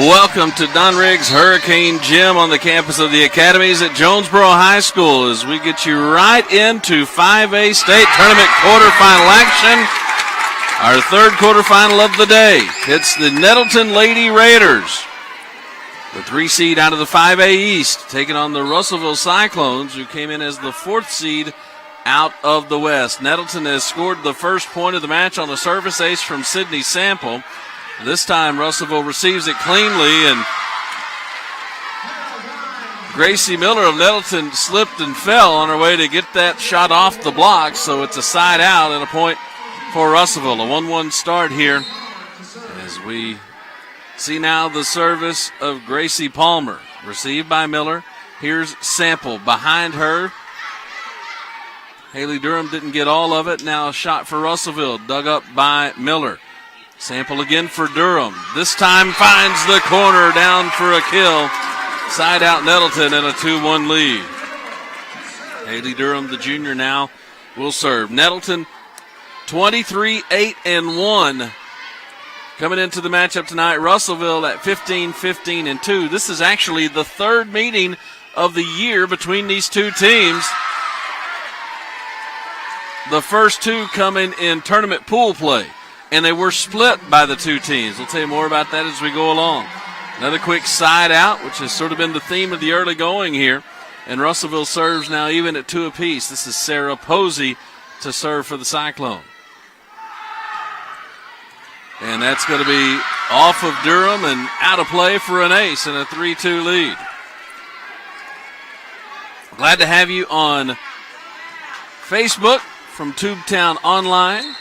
Welcome to Don Riggs Hurricane Gym on the campus of the Academies at Jonesboro High School as we get you right into 5A State Tournament quarterfinal action. Our third quarterfinal of the day. It's the Nettleton Lady Raiders, the 3 seed out of the 5A East, taking on the Russelville Cyclones, who came in as the 4th seed out of the West. Nettleton has scored the first point of the match on a service ace from Sydney Sample. This time Russellville receives it cleanly, and Gracie Miller of Nettleton slipped and fell on her way to get that shot off the block, so it's a side out and a point for Russellville. A 1-1 start here as we see now the service of Gracie Palmer. Received by Miller. Here's Sample behind her. Haley Durham didn't get all of it. Now a shot for Russellville, dug up by Miller. Sample again for Durham. This time finds the corner, down for a kill. Side out Nettleton and a 2-1 lead. Haley Durham, the junior, now will serve. Nettleton 23-8-1. Coming into the matchup tonight, Russellville at 15-15-2. This is actually the third meeting of the year between these two teams. The first two coming in tournament pool play, and they were split by the two teams. We'll tell you more about that as we go along. Another quick side out, which has sort of been the theme of the early going here. And Russellville serves now even at 2 apiece. This is Sarah Posey to serve for the Cyclone. And that's going to be off of Durham and out of play for an ace and a 3-2 lead. Glad to have you on Facebook from Tubetown Online.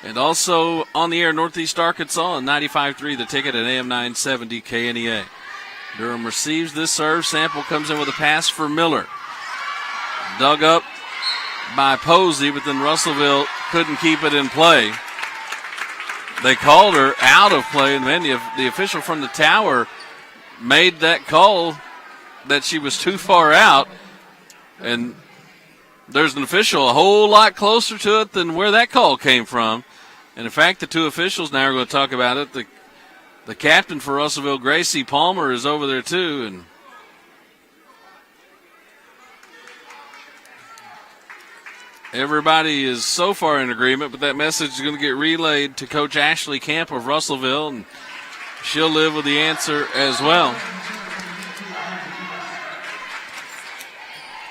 And also on the air, Northeast Arkansas on 95.3, the ticket at AM 970 KNEA. Durham receives this serve. Sample comes in with a pass for Miller. Dug up by Posey, but then Russellville couldn't keep it in play. They called her out of play, and then the official from the tower made that call that she was too far out. And there's an official a whole lot closer to it than where that call came from. And, in fact, the two officials now are going to talk about it. The captain for Russellville, Gracie Palmer, is over there too. And everybody is so far in agreement, but that message is going to get relayed to Coach Ashley Camp of Russellville, and she'll live with the answer as well.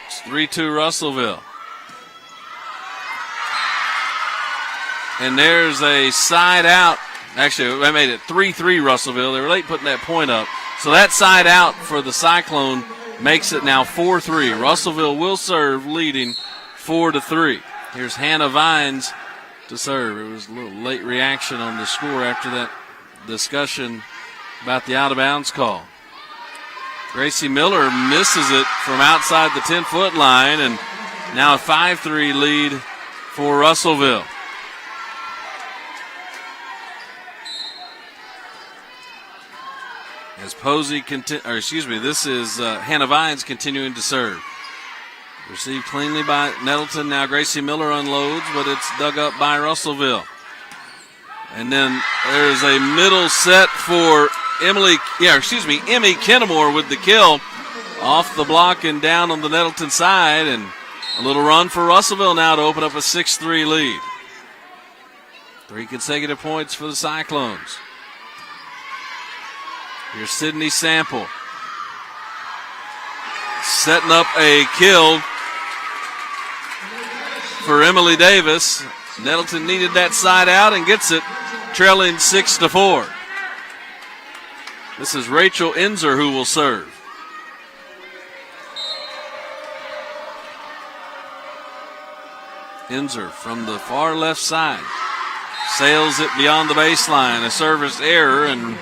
It's 3-2 Russellville. And there's a side out. Actually, I made it 3-3 Russellville. They were late putting that point up. So that side out for the Cyclone makes it now 4-3. Russellville will serve, leading 4-3. Here's Hannah Vines to serve. It was a little late reaction on the score after that discussion about the out-of-bounds call. Gracie Miller misses it from outside the 10-foot line, and now a 5-3 lead for Russellville. As Posey, this is Hannah Vines continuing to serve. Received cleanly by Nettleton. Now Gracie Miller unloads, but it's dug up by Russellville. And then there's a middle set for Emmy Kennemore with the kill off the block and down on the Nettleton side. And a little run for Russellville now to open up a 6-3 lead. 3 consecutive points for the Cyclones. Here's Sydney Sample. Setting up a kill for Emily Davis. Nettleton needed that side out and gets it, trailing 6-4. This is Rachel Enzer who will serve. Enzer from the far left side. Sails it beyond the baseline. A service error, and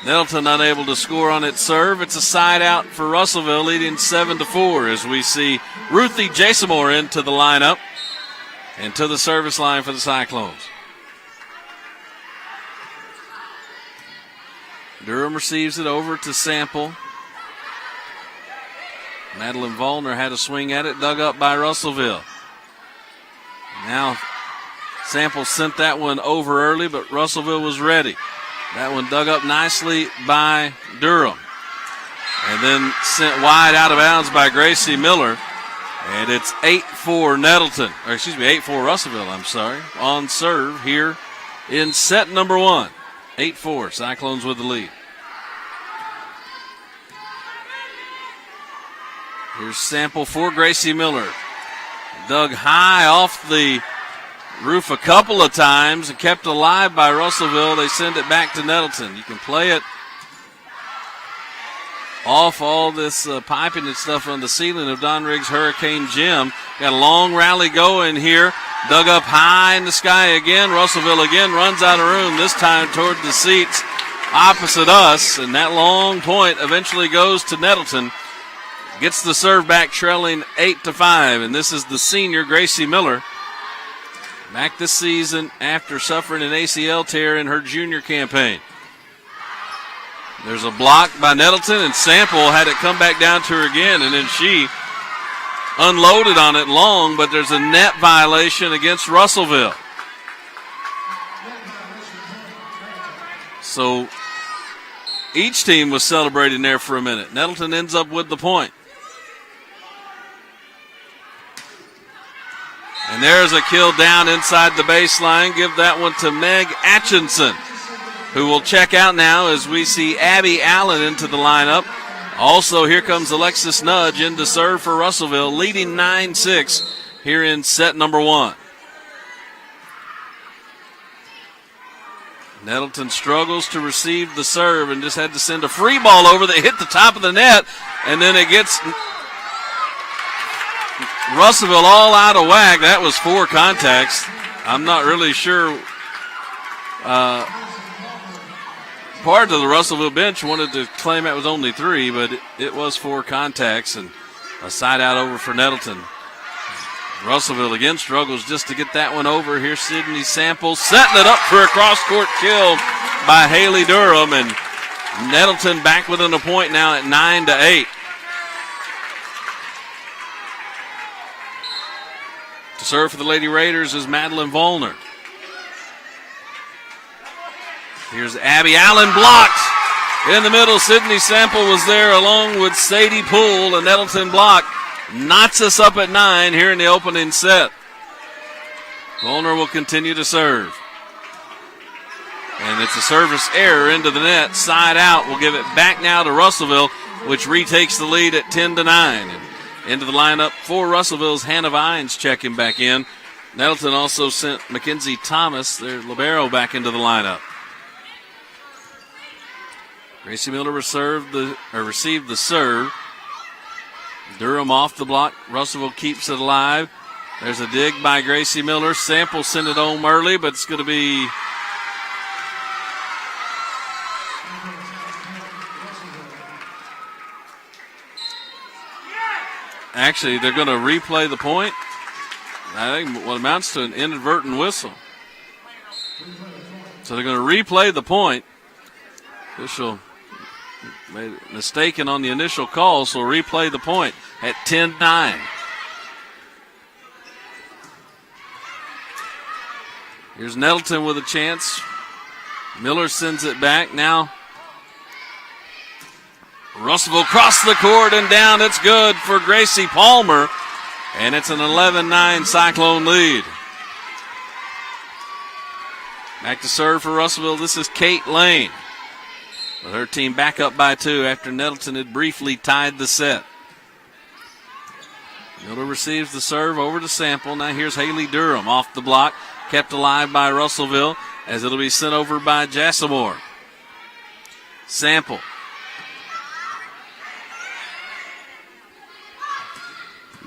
Nettleton unable to score on its serve. It's a side out for Russellville, leading 7-4 as we see Ruthie Jasamore into the lineup and to the service line for the Cyclones. Durham receives it over to Sample. Madeline Vollner had a swing at it, dug up by Russellville. Now Sample sent that one over early, but Russellville was ready. That one dug up nicely by Durham. And then sent wide out of bounds by Gracie Miller. And it's 8-4 Nettleton, or excuse me, 8-4 Russelville, I'm sorry, on serve here in set number 1. 8-4, Cyclones with the lead. Here's sample for Gracie Miller. Dug high off the roof a couple of times and kept alive by Russelville. They send it back to Nettleton. You can play it off all this piping and stuff on the ceiling of Don Riggs Hurricane Gym. Got a long rally going here. Dug up high in the sky again. Russelville again runs out of room, this time toward the seats opposite us. And that long point eventually goes to Nettleton. Gets the serve back trailing 8-5. And this is the senior Gracie Miller. Back this season after suffering an ACL tear in her junior campaign. There's a block by Nettleton, and Sample had it come back down to her again, and then she unloaded on it long, but there's a net violation against Russelville. So each team was celebrating there for a minute. Nettleton ends up with the point. And there's a kill down inside the baseline. Give that one to Meg Atchison, who will check out now as we see Abby Allen into the lineup. Also, here comes Alexis Nudge in to serve for Russelville, leading 9-6 here in set number 1. Nettleton struggles to receive the serve and just had to send a free ball over that hit the top of the net, and then it gets Russelville all out of whack. That was 4 contacts. I'm not really sure. Part of the Russelville bench wanted to claim it was only 3, but it was 4 contacts and a side out over for Nettleton. Russellville again struggles just to get that one over. Here's Sydney Sample setting it up for a cross-court kill by Haley Durham, and Nettleton back within a point now at 9-8. To serve for the Lady Raiders is Madeline Volner. Here's Abby Allen, blocked in the middle. Sydney Sample was there along with Sadie Poole. And Nettleton block knots us up at 9 here in the opening set. Volner will continue to serve. And it's a service error into the net. Side out. We'll give it back now to Russellville, which retakes the lead at 10-9. And into the lineup for Russellville's Hannah Vines checking back in. Nettleton also sent Mackenzie Thomas, their libero, back into the lineup. Gracie Miller received the serve. Durham off the block. Russellville keeps it alive. There's a dig by Gracie Miller. Sample sent it home early, but it's going to be actually, they're going to replay the point. I think what amounts to an inadvertent whistle. So they're going to replay the point. Official made a mistaken on the initial call, so replay the point at 10-9. Here's Nettleton with a chance. Miller sends it back. Now Russellville across the court and down. It's good for Gracie Palmer, and it's an 11-9 Cyclone lead. Back to serve for Russellville. This is Kate Lane, with her team back up by 2 after Nettleton had briefly tied the set. Miller receives the serve over to Sample. Now here's Haley Durham off the block, kept alive by Russellville as it'll be sent over by Jassamore. Sample.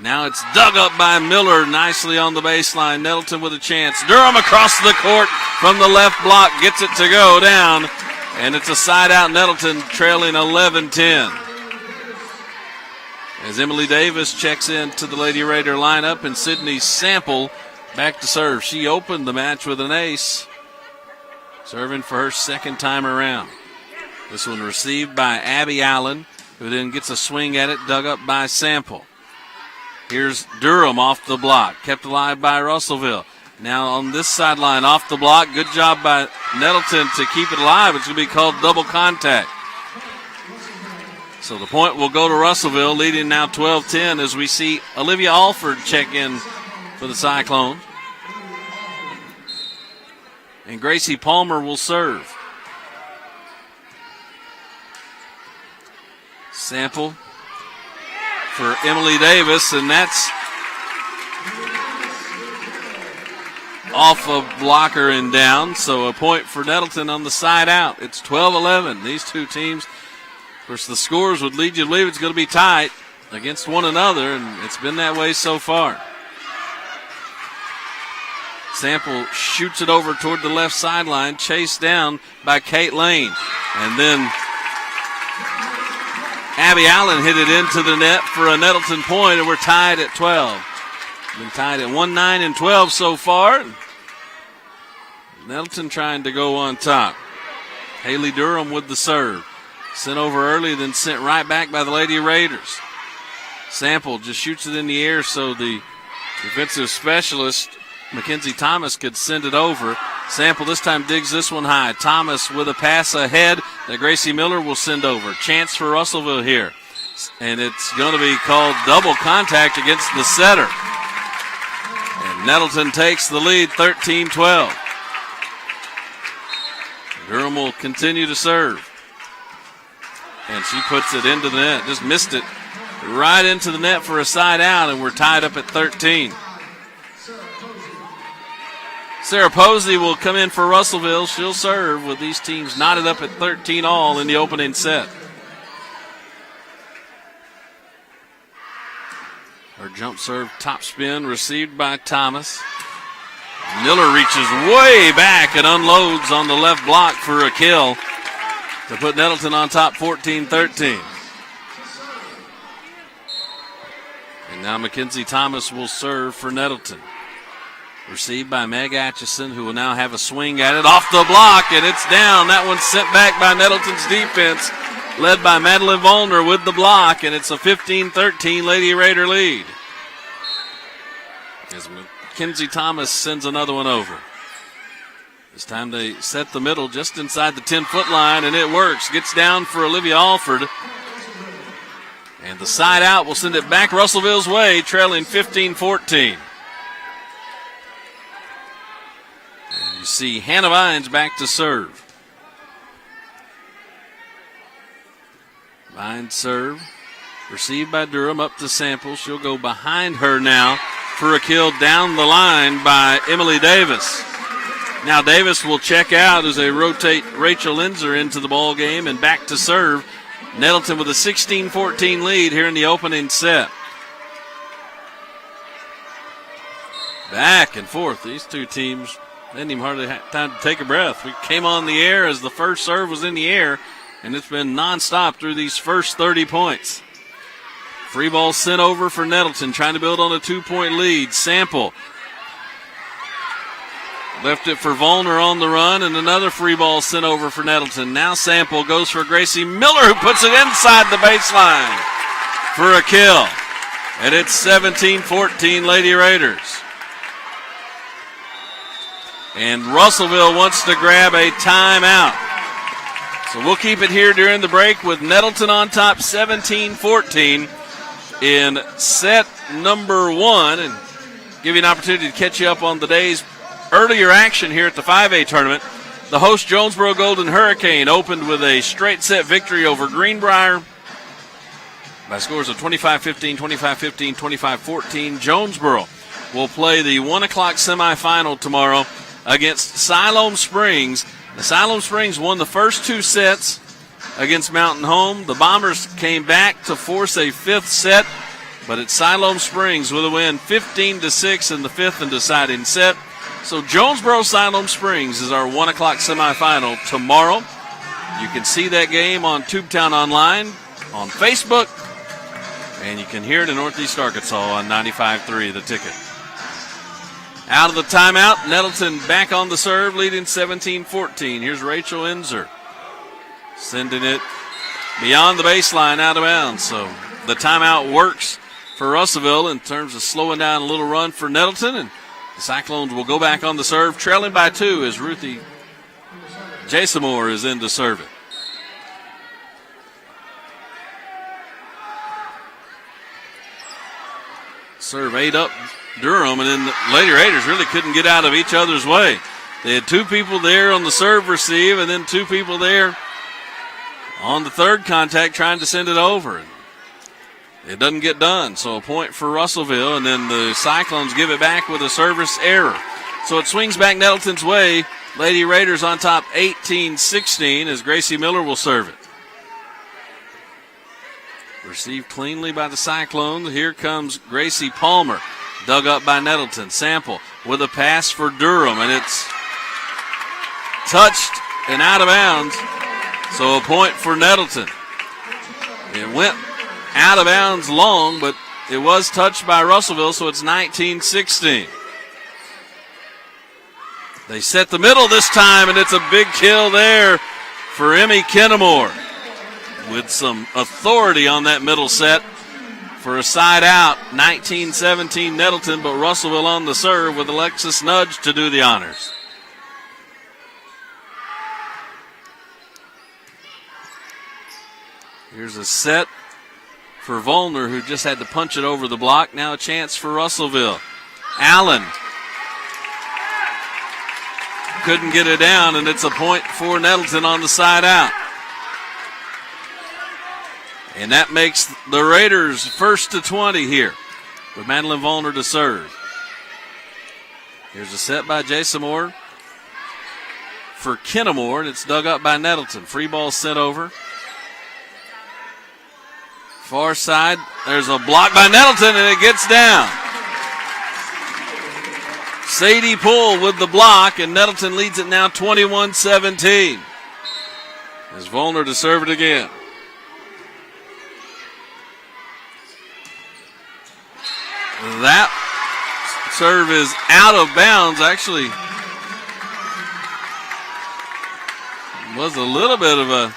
Now it's dug up by Miller nicely on the baseline. Nettleton with a chance. Durham across the court from the left block gets it to go down. And it's a side out. Nettleton trailing 11-10. As Emily Davis checks into the Lady Raider lineup, and Sydney Sample back to serve. She opened the match with an ace, serving for her second time around. This one received by Abby Allen, who then gets a swing at it, dug up by Sample. Here's Durham off the block, kept alive by Russellville. Now on this sideline, off the block. Good job by Nettleton to keep it alive. It's going to be called double contact. So the point will go to Russelville, leading now 12-10 as we see Olivia Alford check in for the Cyclones. And Gracie Palmer will serve. Sample for Emily Davis, and that's off of blocker and down. So a point for Nettleton on the side out. It's 12-11. These two teams, of course, the scores would lead you to believe it's going to be tight against one another, and it's been that way so far. Sample shoots it over toward the left sideline, chased down by Kate Lane. And then Abby Allen hit it into the net for a Nettleton point, and we're tied at 12. Been tied at 1-9 and 12 so far. Nettleton trying to go on top. Haley Durham with the serve. Sent over early, then sent right back by the Lady Raiders. Sample just shoots it in the air so the defensive specialist, Mackenzie Thomas, could send it over. Sample this time digs this one high. Thomas with a pass ahead that Gracie Miller will send over. Chance for Russellville here. And it's going to be called double contact against the setter. And Nettleton takes the lead 13-12. Durham will continue to serve. And she puts it into the net. Just missed it right into the net for a side out, and we're tied up at 13. Sarah Posey will come in for Russellville. She'll serve with these teams knotted up at 13 all in the opening set. Her jump serve top spin received by Thomas. Miller reaches way back and unloads on the left block for a kill to put Nettleton on top 14-13. And now Mackenzie Thomas will serve for Nettleton. Received by Meg Atchison, who will now have a swing at it off the block, and it's down. That one's sent back by Nettleton's defense, led by Madeline Vollner with the block, and it's a 15-13 Lady Raider lead. As Mackenzie Thomas sends another one over. This time they set the middle just inside the 10-foot line, and it works. Gets down for Olivia Alford. And the side out will send it back Russellville's way, trailing 15-14. You see Hannah Vines back to serve. Vines serve. Received by Durham up to Sample. She'll go behind her now for a kill down the line by Emily Davis. Now Davis will check out as they rotate Rachel Linzer into the ball game and back to serve. Nettleton with a 16-14 lead here in the opening set. Back and forth. These two teams didn't even hardly have time to take a breath. We came on the air as the first serve was in the air, and it's been nonstop through these first 30 points. Free ball sent over for Nettleton, trying to build on a 2-point lead. Sample left it for Vollner on the run, and another free ball sent over for Nettleton. Now Sample goes for Gracie Miller, who puts it inside the baseline for a kill. And it's 17-14 Lady Raiders. And Russellville wants to grab a timeout. So we'll keep it here during the break with Nettleton on top 17-14 in set number 1, and give you an opportunity to catch you up on the day's earlier action here at the 5A tournament. The host Jonesboro Golden Hurricane opened with a straight set victory over Greenbrier by scores of 25-15, 25-15, 25-14. Jonesboro will play the 1 o'clock semifinal tomorrow against Siloam Springs. The Siloam Springs won the first 2 sets against Mountain Home. The Bombers came back to force a 5th set, but it's Siloam Springs with a win 15-6 in the 5th and deciding set. So Jonesboro Siloam Springs is our 1 o'clock semifinal tomorrow. You can see that game on Tubetown Online, on Facebook, and you can hear it in Northeast Arkansas on 95.3 The Ticket. Out of the timeout, Nettleton back on the serve, leading 17-14. Here's Rachel Inzer sending it beyond the baseline, out of bounds. So the timeout works for Russellville in terms of slowing down a little run for Nettleton, and The Cyclones will go back on the serve, trailing by 2 as Ruthie Jasamore is in to serve it. Serve 8 up Durham, and then the Lady Raiders really couldn't get out of each other's way. They had 2 people there on the serve receive, and then 2 people there on the third contact trying to send it over. It doesn't get done, so a point for Russelville, and then the Cyclones give it back with a service error. So it swings back Nettleton's way. Lady Raiders on top 18-16 as Gracie Miller will serve it. Received cleanly by the Cyclones. Here comes Gracie Palmer, dug up by Nettleton. Sample with a pass for Durham, and it's touched and out of bounds. So a point for Nettleton. It went out of bounds long, but it was touched by Russelville, so it's 19-16. They set the middle this time, and it's a big kill there for Emmy Kennemore with some authority on that middle set for a side out. 19-17 Nettleton, but Russelville on the serve with Alexis Nudge to do the honors. Here's a set for Volner, who just had to punch it over the block. Now a chance for Russelville. Allen couldn't get it down, and it's a point for Nettleton on the side out. And that makes the Raiders first to 20 here with Madeline Volner to serve. Here's a set by Jasamore for Kennemore, and it's dug up by Nettleton. Free ball sent over. Far side, there's a block by Nettleton, and it gets down. Sadie Poole with the block, and Nettleton leads it now 21-17. As Volner to serve it again. That serve is out of bounds. Actually, was a little bit of a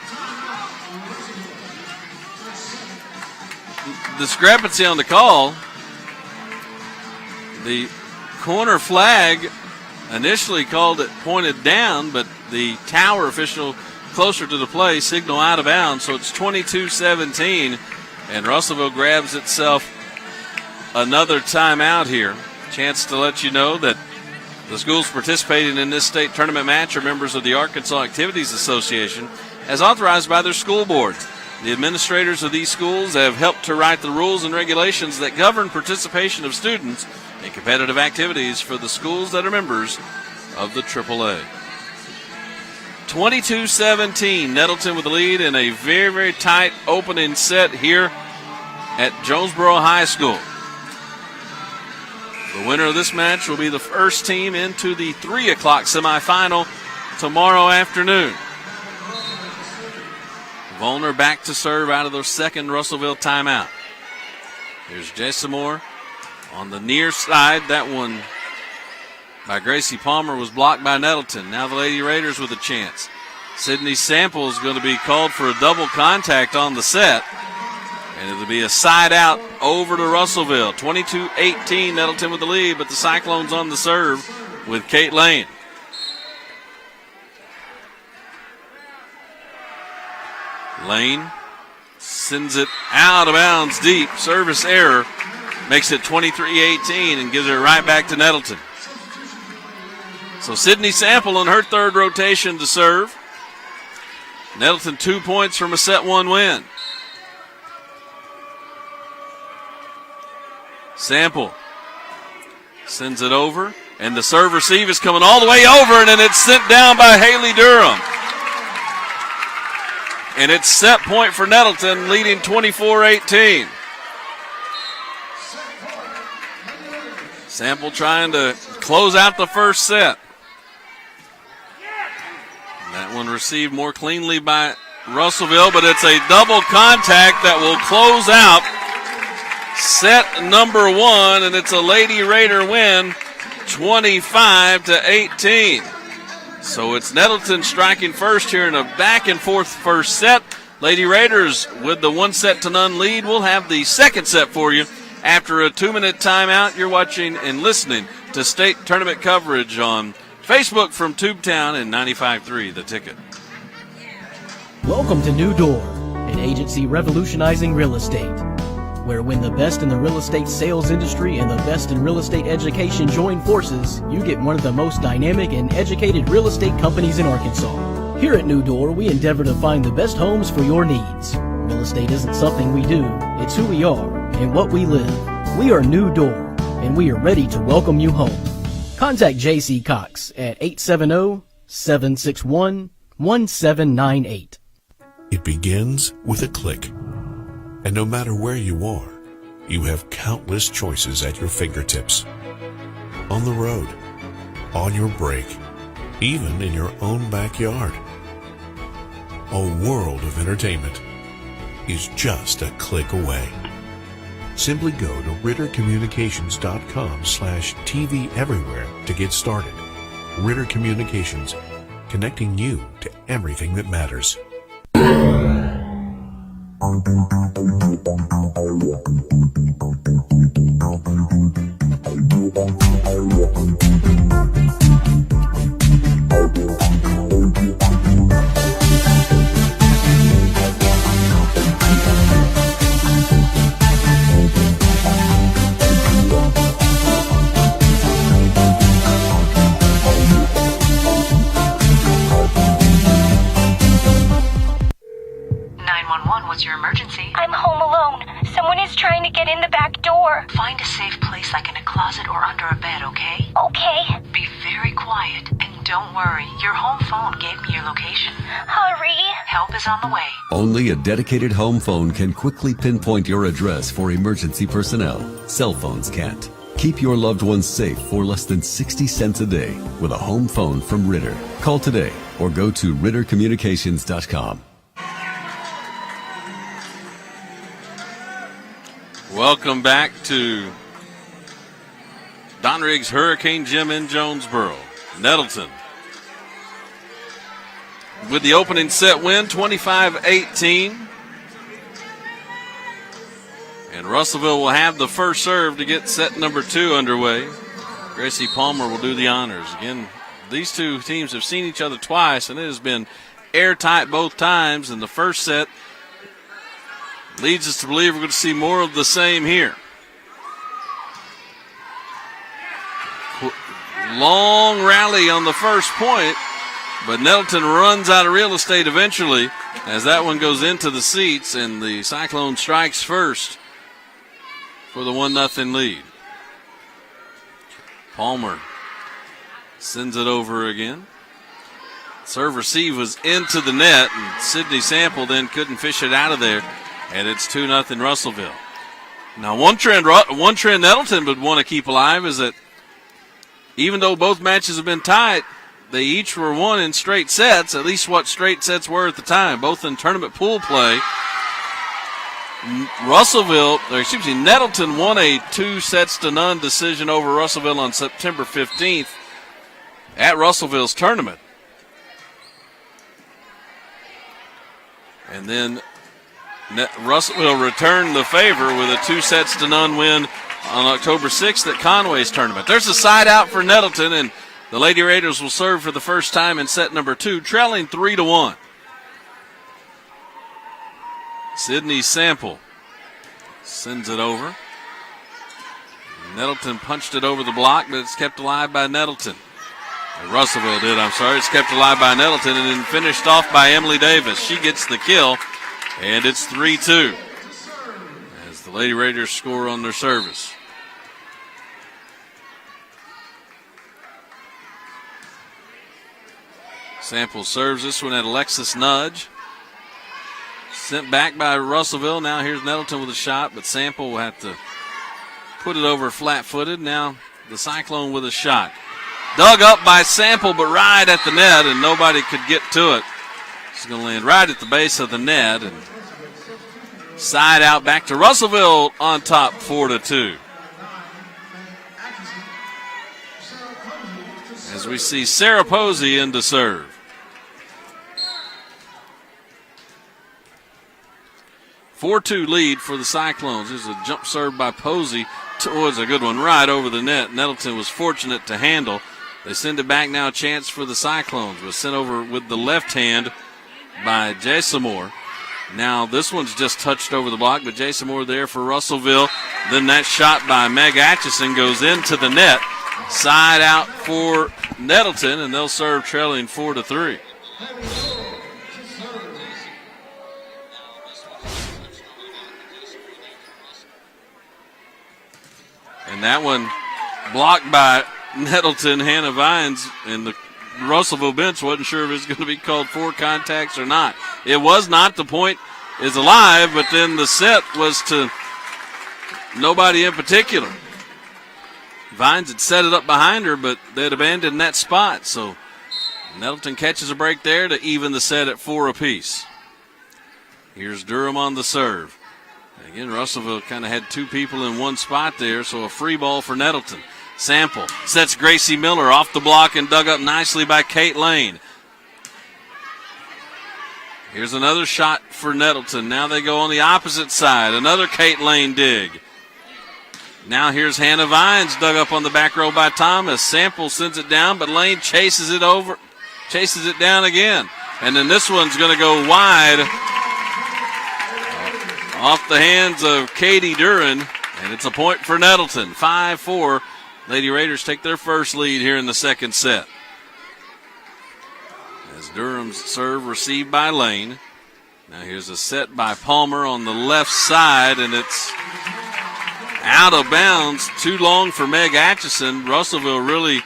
discrepancy on the call. The corner flag initially called it pointed down, but the tower official closer to the play signal out of bounds, so it's 22-17, and Russellville grabs itself another timeout here. Chance to let you know that the schools participating in this state tournament match are members of the Arkansas Activities Association as authorized by their school boards. The administrators of these schools have helped to write the rules and regulations that govern participation of students in competitive activities for the schools that are members of the AAA. 22-17, Nettleton with the lead in a very, very tight opening set here at Jonesboro High School. The winner of this match will be the first team into the 3 o'clock semifinal tomorrow afternoon. Volner back to serve out of their second Russellville timeout. Here's Jasamore on the near side. That one by Gracie Palmer was blocked by Nettleton. Now the Lady Raiders with a chance. Sydney Sample is going to be called for a double contact on the set. And it'll be a side out over to Russellville. 22-18, Nettleton with the lead, but the Cyclones on the serve with Kate Lane. Lane sends it out of bounds deep. Service error makes it 23-18 and gives it right back to Nettleton. So Sydney Sample on her third rotation to serve. Nettleton 2 points from a set 1 win. Sample sends it over, and the serve receive is coming all the way over, and then it's sent down by Haley Durham. And it's set point for Nettleton, leading 24-18. Sample trying to close out the first set. And that one received more cleanly by Russellville, but it's a double contact that will close out set number 1, and it's a Lady Raider win, 25-18. So it's Nettleton striking first here in a back-and-forth first set. Lady Raiders with the 1-0 lead. We'll have the second set for you after a 2-minute timeout. You're watching and listening state-to-state tournament coverage on Facebook from Tubetown and 95.3 The Ticket. Welcome to New Door, an agency revolutionizing real estate, where when the best in the real estate sales industry and the best in real estate education join forces, you get one of the most dynamic and educated real estate companies in Arkansas. Here at New Door, we endeavor to find the best homes for your needs. Real estate isn't something we do, it's who we are and what we live. We are New Door, and we are ready to welcome you home. Contact J.C. Cox at 870-761-1798. It begins with a click. And no matter where you are, you have countless choices at your fingertips. On the road, on your break, even in your own backyard. A world of entertainment is just a click away. Simply go to rittercommunications.com/TV Everywhere to get started. Ritter Communications, connecting you to everything that matters. What's your emergency? I'm home alone. Someone is trying to get in the back door. Find a safe place like in a closet or under a bed, okay? Okay. Be very quiet and don't worry. Your home phone gave me your location. Hurry. Help is on the way. Only a dedicated home phone can quickly pinpoint your address for emergency personnel. Cell phones can't. Keep your loved ones safe for less than 60 cents a day with a home phone from Ritter. Call today or go to rittercommunications.com. Welcome back to Don Riggs Hurricane Gym in Jonesboro. Nettleton with the opening set win, 25-18. And Russelville will have the first serve to get set number 2 underway. Gracie Palmer will do the honors. Again, these two teams have seen each other twice, and it has been airtight both times. In the first set, leads us to believe we're going to see more of the same here. Long rally on the first point, but Nettleton runs out of real estate eventually as that one goes into the seats, and the Cyclone strikes first for the 1-0 lead. Palmer sends it over again. Serve receive was into the net, and Sidney Sample then couldn't fish it out of there. And it's 2-0 Russellville. Now, one trend Nettleton would want to keep alive is that even though both matches have been tight, they each were won in straight sets, at least what straight sets were at the time, both in tournament pool play. Nettleton won a 2-0 decision over Russellville on September 15th at Russellville's tournament. And then Russellville returned the favor with a 2-0 win on October 6th at Conway's tournament. There's a side out for Nettleton, and the Lady Raiders will serve for the first time in set number 2, trailing 3-1. Sidney Sample sends it over. Nettleton punched it over the block, but it's kept alive by Nettleton. Russellville did, It's kept alive by Nettleton and then finished off by Emily Davis. She gets the kill. And it's 3-2 as the Lady Raiders score on their service. Sample serves this one at Alexis Nudge. Sent back by Russellville. Now here's Nettleton with a shot, but Sample will have to put it over flat-footed. Now the Cyclone with a shot. Dug up by Sample, but right at the net, and nobody could get to it. It's going to land right at the base of the net, and side out back to Russellville on top, 4-2. As we see Sarah Posey in to serve. 4-2 lead for the Cyclones. There's a jump serve by Posey. Was a good one right over the net. Nettleton was fortunate to handle. They send it back now. A chance for the Cyclones. Was sent over with the left hand by Jason. Now this one's just touched over the block, but Jason Moore there for Russelville. Then that shot by Meg Atchison goes into the net. Side out for Nettleton, and they'll serve trailing 4-3. And that one blocked by Nettleton. Hannah Vines, and the Russellville bench wasn't sure if it was going to be called 4 contacts or not. It was not. The point is alive, but then the set was to nobody in particular. Vines had set it up behind her, but they'd abandoned that spot. So Nettleton catches a break there to even the set at 4 apiece. Here's Durham on the serve. Again, Russellville kind of had 2 people in one spot there, so a free ball for Nettleton. Sample sets Gracie Miller off the block and dug up nicely by Kate Lane. Here's another shot for Nettleton. Now they go on the opposite side. Another Kate Lane dig. Now here's Hannah Vines, dug up on the back row by Thomas. Sample sends it down, but Lane chases it down again. And then this one's going to go wide off the hands of Katie Duran, and it's a point for Nettleton. 5-4. Lady Raiders take their first lead here in the second set. As Durham's serve received by Lane. Now here's a set by Palmer on the left side, and it's out of bounds. Too long for Meg Atchison. Russellville really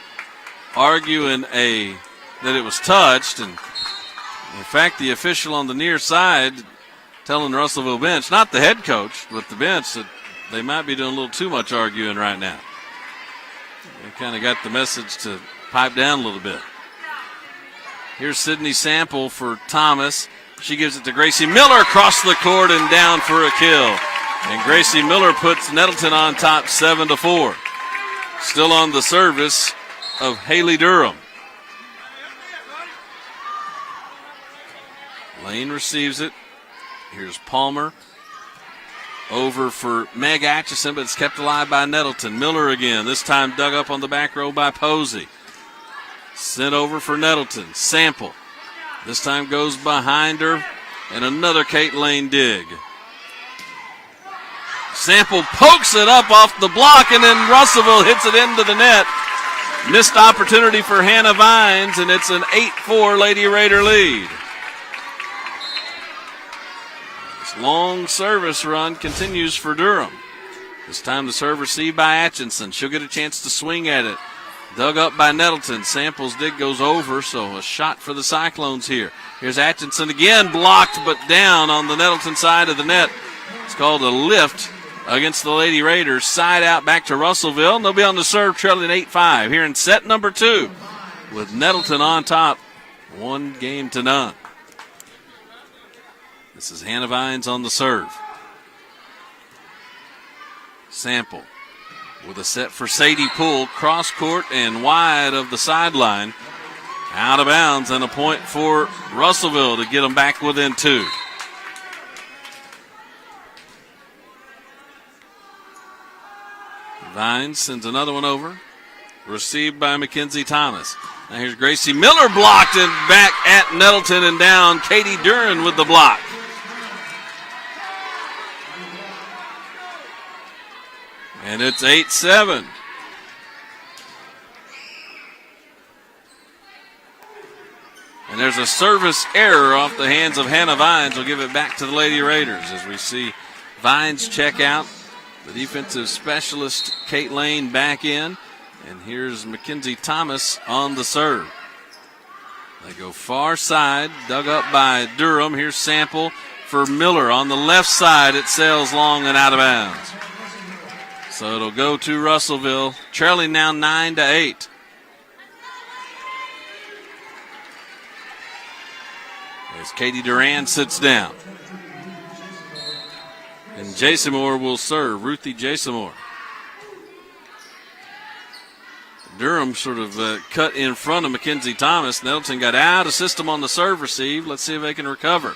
arguing that it was touched, and in fact the official on the near side telling the Russellville bench, not the head coach, but the bench, that they might be doing a little too much arguing right now. They kind of got the message to pipe down a little bit. Here's Sydney Sample for Thomas. She gives it to Gracie Miller across the court and down for a kill. And Gracie Miller puts Nettleton on top 7-4. Still on the service of Haley Durham. Lane receives it. Here's Palmer. Over for Meg Atchison, but it's kept alive by Nettleton. Miller again, this time dug up on the back row by Posey. Sent over for Nettleton. Sample. This time goes behind her, and another Kate Lane dig. Sample pokes it up off the block, and then Russellville hits it into the net. Missed opportunity for Hannah Vines, and it's an 8-4 Lady Raider lead. Long service run continues for Durham. This time the serve received by Atchison. She'll get a chance to swing at it. Dug up by Nettleton. Sample's dig goes over, so a shot for the Cyclones here. Here's Atchison again, blocked but down on the Nettleton side of the net. It's called a lift against the Lady Raiders. Side out back to Russellville, and they'll be on the serve trailing 8-5 here in set number 2 with Nettleton on top, 1-0. This is Hannah Vines on the serve. Sample with a set for Sadie Poole, cross court and wide of the sideline. Out of bounds, and a point for Russellville to get them back within 2. Vines sends another one over. Received by Mackenzie Thomas. Now here's Gracie Miller, blocked and back at Nettleton and down. Katie Duran with the block. And it's 8-7. And there's a service error off the hands of Hannah Vines. We'll give it back to the Lady Raiders as we see Vines check out. The defensive specialist, Kate Lane, back in. And here's Mackenzie Thomas on the serve. They go far side, dug up by Durham. Here's Sample for Miller. On the left side, it sails long and out of bounds. So it'll go to Russellville, trailing now 9-8. As Katie Duran sits down. And Jason Moore will serve, Ruthie Jason Moore. Durham sort of cut in front of Mackenzie Thomas. Nettleton got out of system on the serve receive. Let's see if they can recover.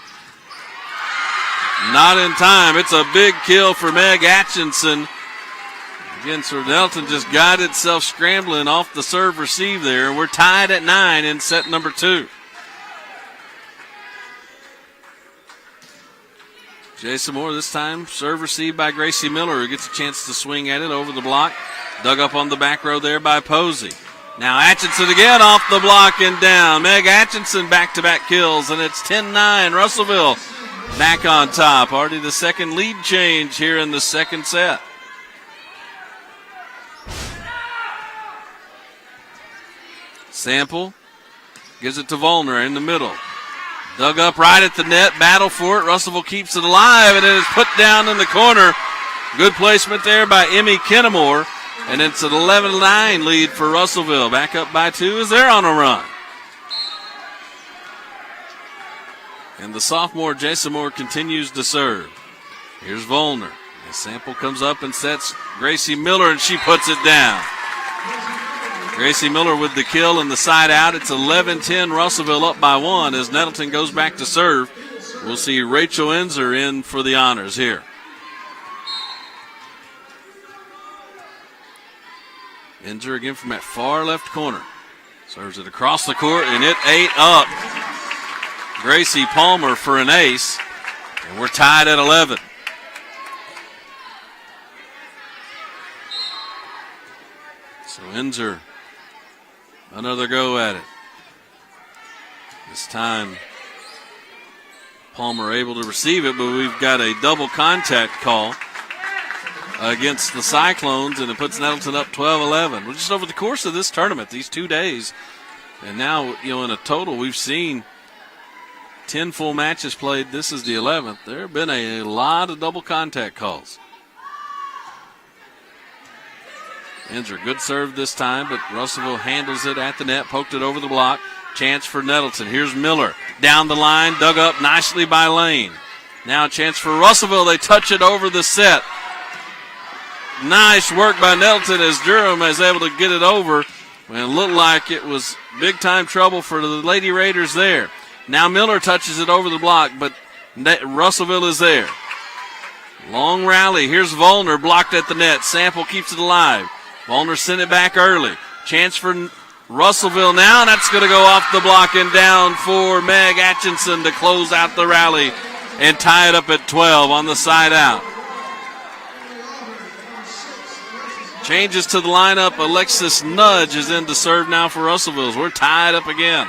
Not in time. It's a big kill for Meg Atchison. Again, so Nettleton just got itself scrambling off the serve receive there. And we're tied at 9 in set number 2. Jason Moore this time, serve received by Gracie Miller, who gets a chance to swing at it over the block. Dug up on the back row there by Posey. Now Atchison again off the block and down. Meg Atchison back-to-back kills, and it's 10-9. Russellville back on top. Already the second lead change here in the second set. Sample gives it to Volner in the middle. Dug up right at the net, battle for it. Russellville keeps it alive, and it is put down in the corner. Good placement there by Emmy Kennemore, and it's an 11-9 lead for Russellville. Back up by 2 as they're on a run. And the sophomore Jason Moore continues to serve. Here's Volner. The sample comes up and sets Gracie Miller, and she puts it down. Gracie Miller with the kill and the side out. It's 11-10, Russellville up by 1 as Nettleton goes back to serve. We'll see Rachel Enzer in for the honors here. Enzer again from that far left corner. Serves it across the court, and it ate up Gracie Palmer for an ace. And we're tied at 11. So Enzer, another go at it. This time, Palmer able to receive it, but we've got a double contact call against the Cyclones, and it puts Nettleton up 12-11. Well, just over the course of this tournament, these 2 days, and now, in a total, we've seen 10 full matches played. This is the 11th. There have been a lot of double contact calls. Enzer, good serve this time, but Russellville handles it at the net, poked it over the block. Chance for Nettleton. Here's Miller. Down the line, dug up nicely by Lane. Now a chance for Russellville. They touch it over the set. Nice work by Nettleton as Durham is able to get it over. When it looked like it was big-time trouble for the Lady Raiders there. Now Miller touches it over the block, but Russellville is there. Long rally. Here's Volner blocked at the net. Sample keeps it alive. Volner sent it back early. Chance for Russellville now, and that's going to go off the block and down for Meg Atchison to close out the rally and tie it up at 12 on the side out. Changes to the lineup. Alexis Nudge is in to serve now for Russellville. We're tied up again.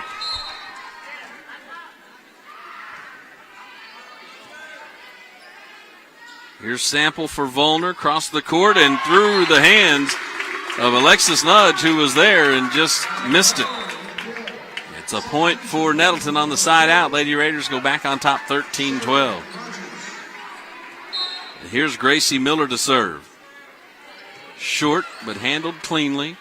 Here's Sample for Volner, across the court and through the hands of Alexis Nudge, who was there and just missed it. It's a point for Nettleton on the side out. Lady Raiders go back on top 13-12. And here's Gracie Miller to serve. Short, but handled cleanly.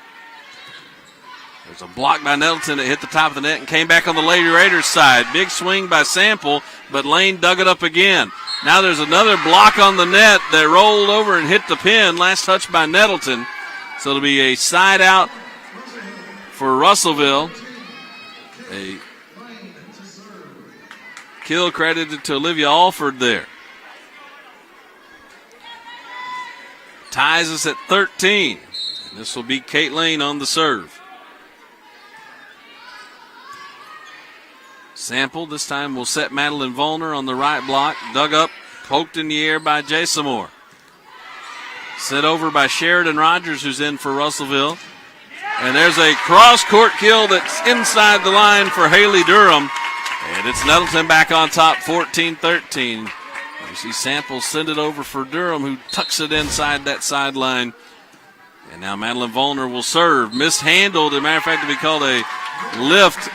There's a block by Nettleton that hit the top of the net and came back on the Lady Raiders side. Big swing by Sample, but Lane dug it up again. Now there's another block on the net that rolled over and hit the pin. Last touch by Nettleton. So it'll be a side out for Russellville. A kill credited to Olivia Alford there. Ties us at 13. And this will be Kate Lane on the serve. Sample this time will set Madeline Volner on the right block. Dug up, poked in the air by Jason Moore. Set over by Sheridan Rogers, who's in for Russellville. And there's a cross-court kill that's inside the line for Haley Durham. And it's Nettleton back on top, 14-13. You see Sample send it over for Durham, who tucks it inside that sideline. And now Madeline Volner will serve. Mishandled. As a matter of fact, it'll be called a lift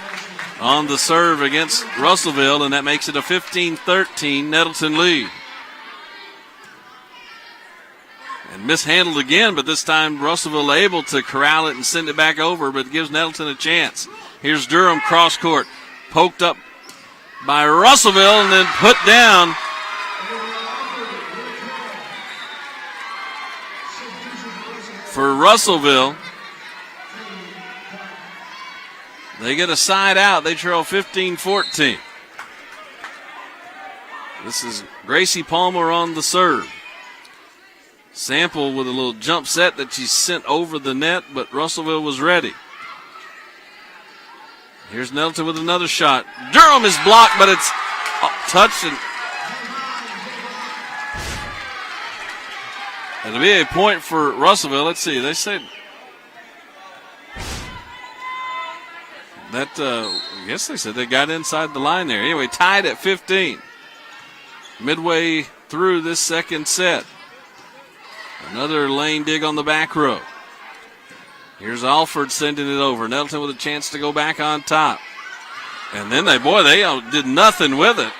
on the serve against Russellville, and that makes it a 15-13 Nettleton lead. And mishandled again, but this time Russellville able to corral it and send it back over, but gives Nettleton a chance. Here's Durham cross court, poked up by Russellville and then put down. For Russellville, they get a side out. They trail 15-14. This is Gracie Palmer on the serve. Sample with a little jump set that she sent over the net, but Russelville was ready. Here's Nettleton with another shot. Durham is blocked, but it's touched, and it'll be a point for Russelville. Let's see. They said that, I guess they said they got inside the line there. Anyway, tied at 15. Midway through this second set. Another lane dig on the back row. Here's Alford sending it over. Nettleton with a chance to go back on top. And then they did nothing with it.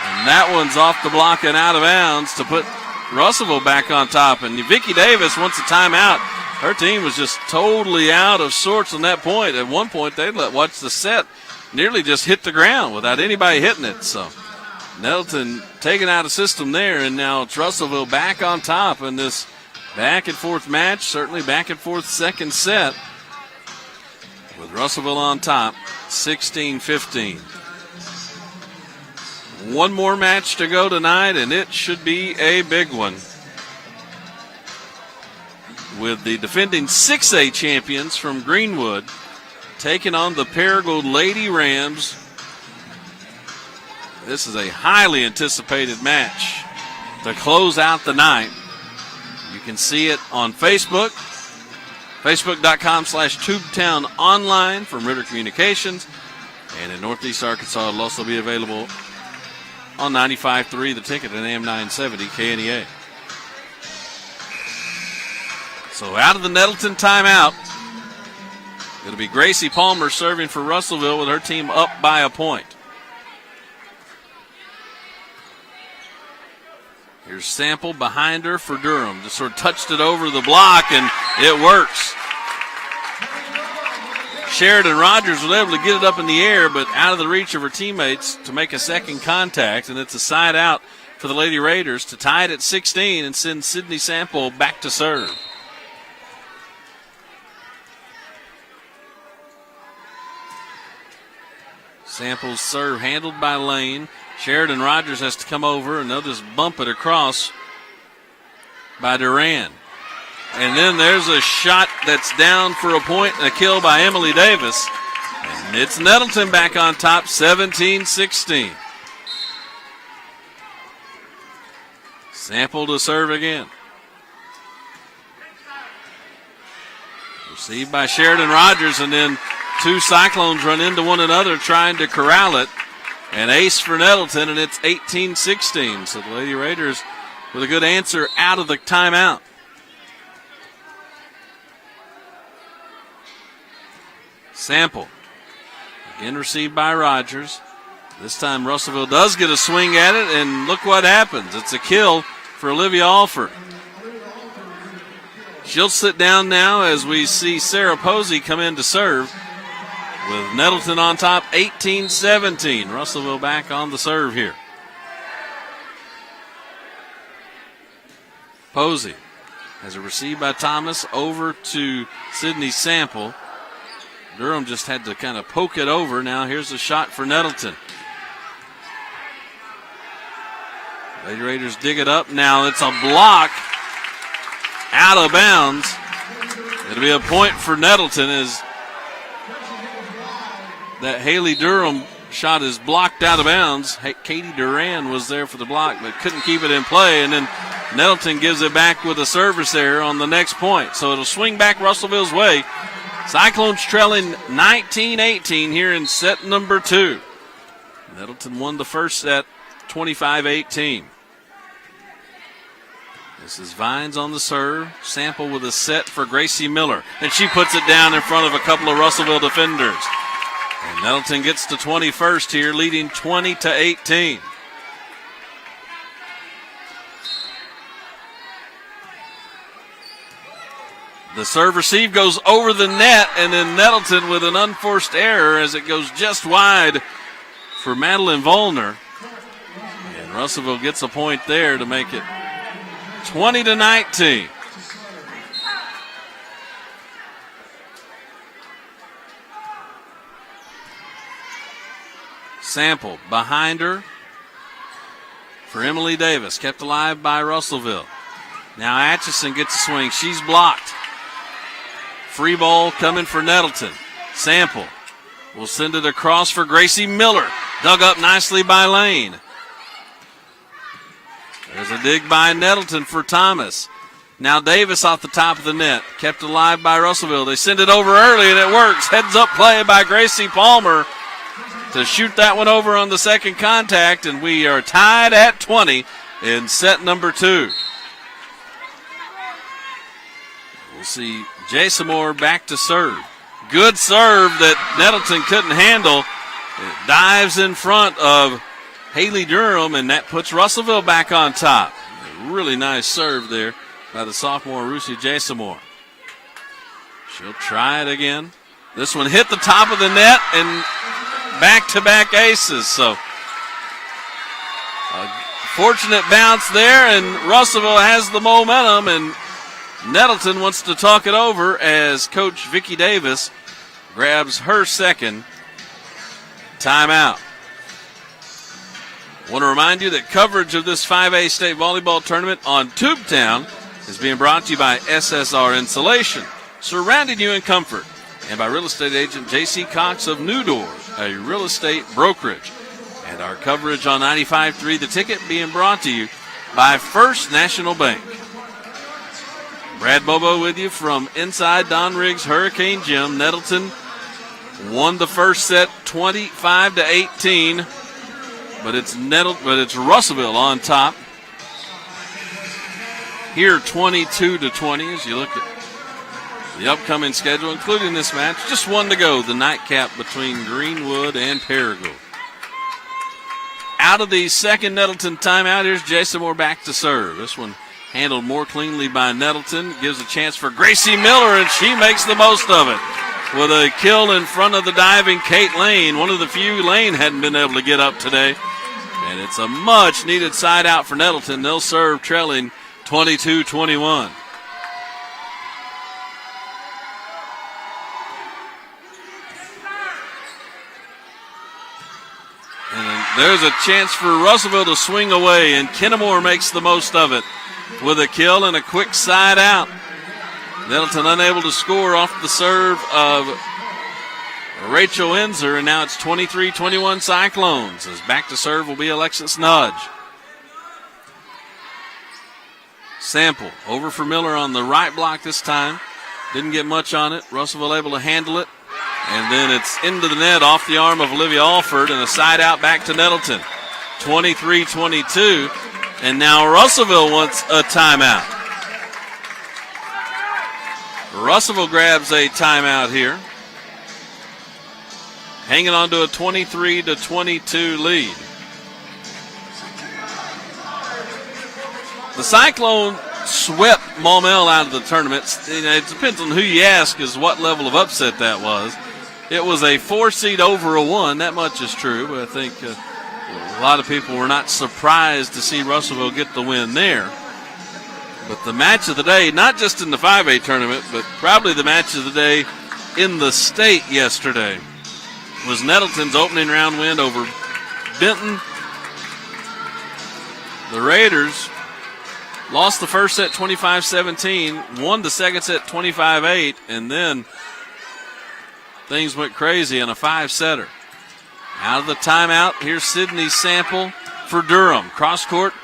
And that one's off the block and out of bounds to put Russelville back on top. And Vicki Davis wants a timeout. Her team was just totally out of sorts on that point. At one point, they'd watch the set nearly just hit the ground without anybody hitting it. So Nettleton taking out a system there, and now it's Russelville back on top in this back and forth match, certainly back and forth second set, with Russelville on top, 16-15. One more match to go tonight, and it should be a big one, with the defending 6A champions from Greenwood taking on the Paragould Lady Rams. This is a highly anticipated match to close out the night. You can see it on Facebook, facebook.com/Tubetown online from Ritter Communications. And in Northeast Arkansas, it'll also be available on 95.3 The Ticket and AM 970 KNEA. So out of the Nettleton timeout, it'll be Gracie Palmer serving for Russelville with her team up by a point. Here's Sample behind her for Durham. Just sort of touched it over the block, and it works. Sheridan Rogers was able to get it up in the air, but out of the reach of her teammates to make a second contact, and it's a side out for the Lady Raiders to tie it at 16 and send Sydney Sample back to serve. Sample's serve handled by Lane. Sheridan Rogers has to come over, and they'll just bump it across by Duran. And then there's a shot that's down for a point and a kill by Emily Davis. And it's Nettleton back on top, 17-16. Sample to serve again. Received by Sheridan Rogers, and then two Cyclones run into one another trying to corral it. An ace for Nettleton, and it's 18-16. So the Lady Raiders with a good answer out of the timeout. Sample. Again received by Rogers. This time Russelville does get a swing at it, and look what happens. It's a kill for Olivia Alford. She'll sit down now as we see Sarah Posey come in to serve. With Nettleton on top, 18-17. Russelville back on the serve here. Posey has it received by Thomas over to Sydney Sample. Durham just had to kind of poke it over. Now here's a shot for Nettleton. Lady Raiders dig it up. Now it's a block out of bounds. It'll be a point for Nettleton as that Haley Durham shot is blocked out of bounds. Katie Duran was there for the block, but couldn't keep it in play. And then Nettleton gives it back with a service error on the next point. So it'll swing back Russellville's way. Cyclones trailing 19-18 here in set number 2. Nettleton won the first set 25-18. This is Vines on the serve. Sample with a set for Gracie Miller. And she puts it down in front of a couple of Russellville defenders. And Nettleton gets to 21st here, leading 20-18. The serve receive goes over the net, and then Nettleton with an unforced error as it goes just wide for Madeline Volner. And Russellville gets a point there to make it 20-19. Sample behind her for Emily Davis. Kept alive by Russelville. Now Atchison gets a swing. She's blocked. Free ball coming for Nettleton. Sample will send it across for Gracie Miller. Dug up nicely by Lane. There's a dig by Nettleton for Thomas. Now Davis off the top of the net. Kept alive by Russellville. They send it over early and it works. Heads up play by Gracie Palmer to shoot that one over on the second contact, and we are tied at 20 in set number 2. We'll see Jason Moore back to serve. Good serve that Nettleton couldn't handle. It dives in front of Haley Durham, and that puts Russellville back on top. A really nice serve there by the sophomore Rusi Jason. She'll try it again. This one hit the top of the net and back-to-back aces. So a fortunate bounce there, and Russellville has the momentum, and Nettleton wants to talk it over as Coach Vicki Davis grabs her second timeout. I want to remind you that coverage of this 5A state volleyball tournament on Tubetown is being brought to you by SSR Insulation, surrounding you in comfort, and by real estate agent J.C. Cox of New Door, a real estate brokerage. And our coverage on 95.3 The Ticket being brought to you by First National Bank. Brad Bobo with you from inside Don Riggs Hurricane Gym. Nettleton won the first set 25-18, but it's Russellville on top. Here 22-20 as you look at the upcoming schedule, including this match. Just one to go, the nightcap between Greenwood and Paragould. Out of the second Nettleton timeout, here's Jason Moore back to serve. This one handled more cleanly by Nettleton. Gives a chance for Gracie Miller, and she makes the most of it with a kill in front of the diving Kate Lane. One of the few Lane hadn't been able to get up today. And it's a much-needed side out for Nettleton. They'll serve trailing 22-21. And there's a chance for Russellville to swing away, and Kennemore makes the most of it with a kill and a quick side out. Nettleton unable to score off the serve of Rachel Enzer, and now it's 23-21 Cyclones, as back to serve will be Alexis Nudge. Sample over for Miller on the right block this time. Didn't get much on it. Russellville able to handle it. And then it's into the net off the arm of Olivia Alford, and a side out back to Nettleton. 23-22. And now Russellville wants a timeout. Russellville grabs a timeout here, hanging on to a 23-22 lead. The Cyclone swept Maumelle out of the tournament. It depends on who you ask as what level of upset that was. It was a 4-seed over a 1. That much is true, but I think a lot of people were not surprised to see Russellville get the win there. But the match of the day, not just in the 5A tournament, but probably the match of the day in the state yesterday, was Nettleton's opening round win over Benton. The Raiders lost the first set 25-17, won the second set 25-8, and then things went crazy in a 5-setter. Out of the timeout, here's Sydney Sample for Durham. Cross court,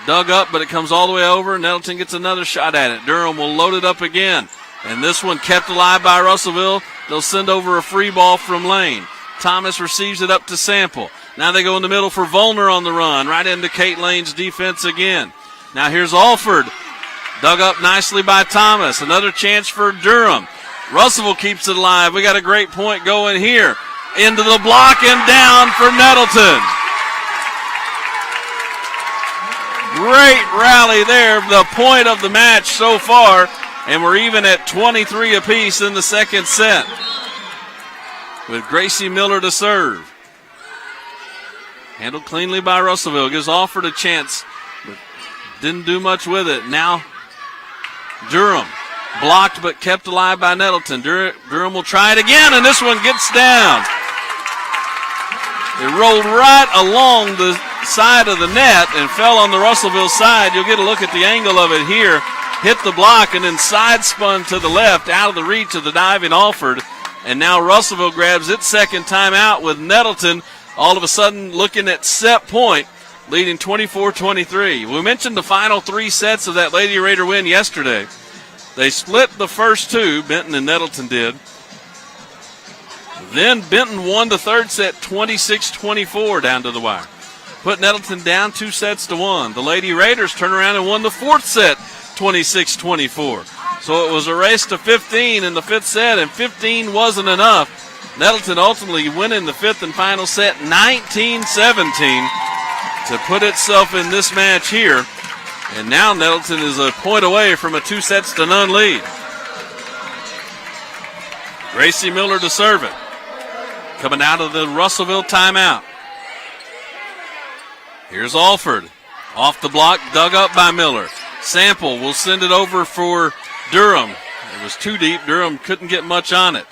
dug up, but it comes all the way over. Nettleton gets another shot at it. Durham will load it up again. And this one kept alive by Russellville. They'll send over a free ball from Lane. Thomas receives it up to Sample. Now they go in the middle for Volner on the run, right into Kate Lane's defense again. Now here's Alford, dug up nicely by Thomas. Another chance for Durham. Russellville keeps it alive. We got a great point going here. Into the block and down for Nettleton. Great rally there, the point of the match so far, and we're even at 23 apiece in the second set with Gracie Miller to serve. Handled cleanly by Russellville. Gives Alford a chance, but didn't do much with it. Now Durham blocked but kept alive by Nettleton. Durham will try it again, and this one gets down. It rolled right along the side of the net and fell on the Russelville side. You'll get a look at the angle of it here. Hit the block and then side spun to the left out of the reach of the diving Alford. And now Russelville grabs its second timeout with Nettleton all of a sudden looking at set point, leading 24-23. We mentioned the final 3 sets of that Lady Raider win yesterday. They split the first 2, Benton and Nettleton did. Then Benton won the third set 26-24 down to the wire. Put Nettleton down 2 sets to 1. The Lady Raiders turned around and won the fourth set 26-24. So it was a race to 15 in the 5th set, and 15 wasn't enough. Nettleton ultimately winning the 5th and final set 19-17 to put itself in this match here. And now Nettleton is a point away from a 2-0 lead. Gracie Miller to serve it. Coming out of the Russelville timeout. Here's Alford. Off the block, dug up by Miller. Sample will send it over for Durham. It was too deep. Durham couldn't get much on it.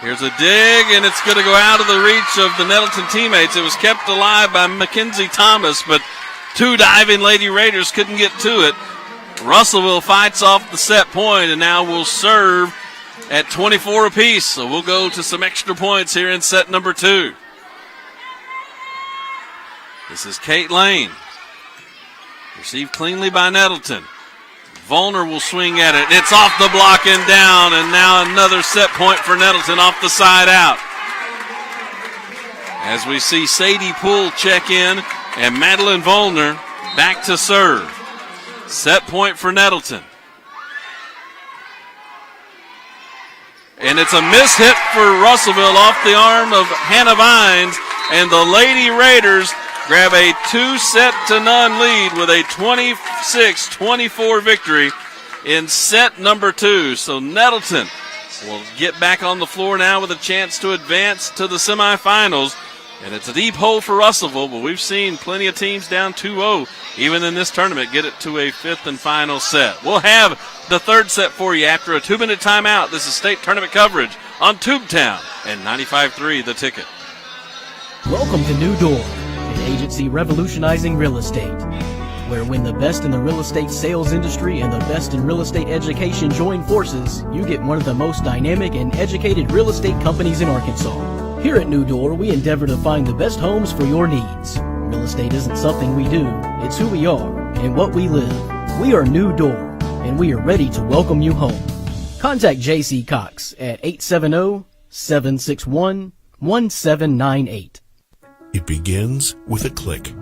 Here's a dig, and it's going to go out of the reach of the Nettleton teammates. It was kept alive by Mackenzie Thomas, but 2 diving Lady Raiders couldn't get to it. Russelville fights off the set point, and now will serve at 24 apiece. So we'll go to some extra points here in set number 2. This is Kate Lane. Received cleanly by Nettleton. Volner will swing at it. It's off the block and down, and now another set point for Nettleton off the side out. As we see Sadie Poole check in and Madeline Volner back to serve. Set point for Nettleton. And it's a miss hit for Russelville off the arm of Hannah Vines, and the Lady Raiders grab a 2-0 lead with a 26-24 victory in set number 2. So Nettleton will get back on the floor now with a chance to advance to the semifinals. And it's a deep hole for Russelville, but we've seen plenty of teams down 2-0, even in this tournament, get it to a 5th and final set. We'll have the third set for you after a 2-minute timeout. This is state tournament coverage on Tubetown and 95.3 The Ticket. Welcome to New Door, an agency revolutionizing real estate, where when the best in the real estate sales industry and the best in real estate education join forces, you get one of the most dynamic and educated real estate companies in Arkansas. Here at New Door, we endeavor to find the best homes for your needs. Real estate isn't something we do, it's who we are and what we live. We are New Door, and we are ready to welcome you home. Contact J.C. Cox at 870-761-1798. It begins with a click.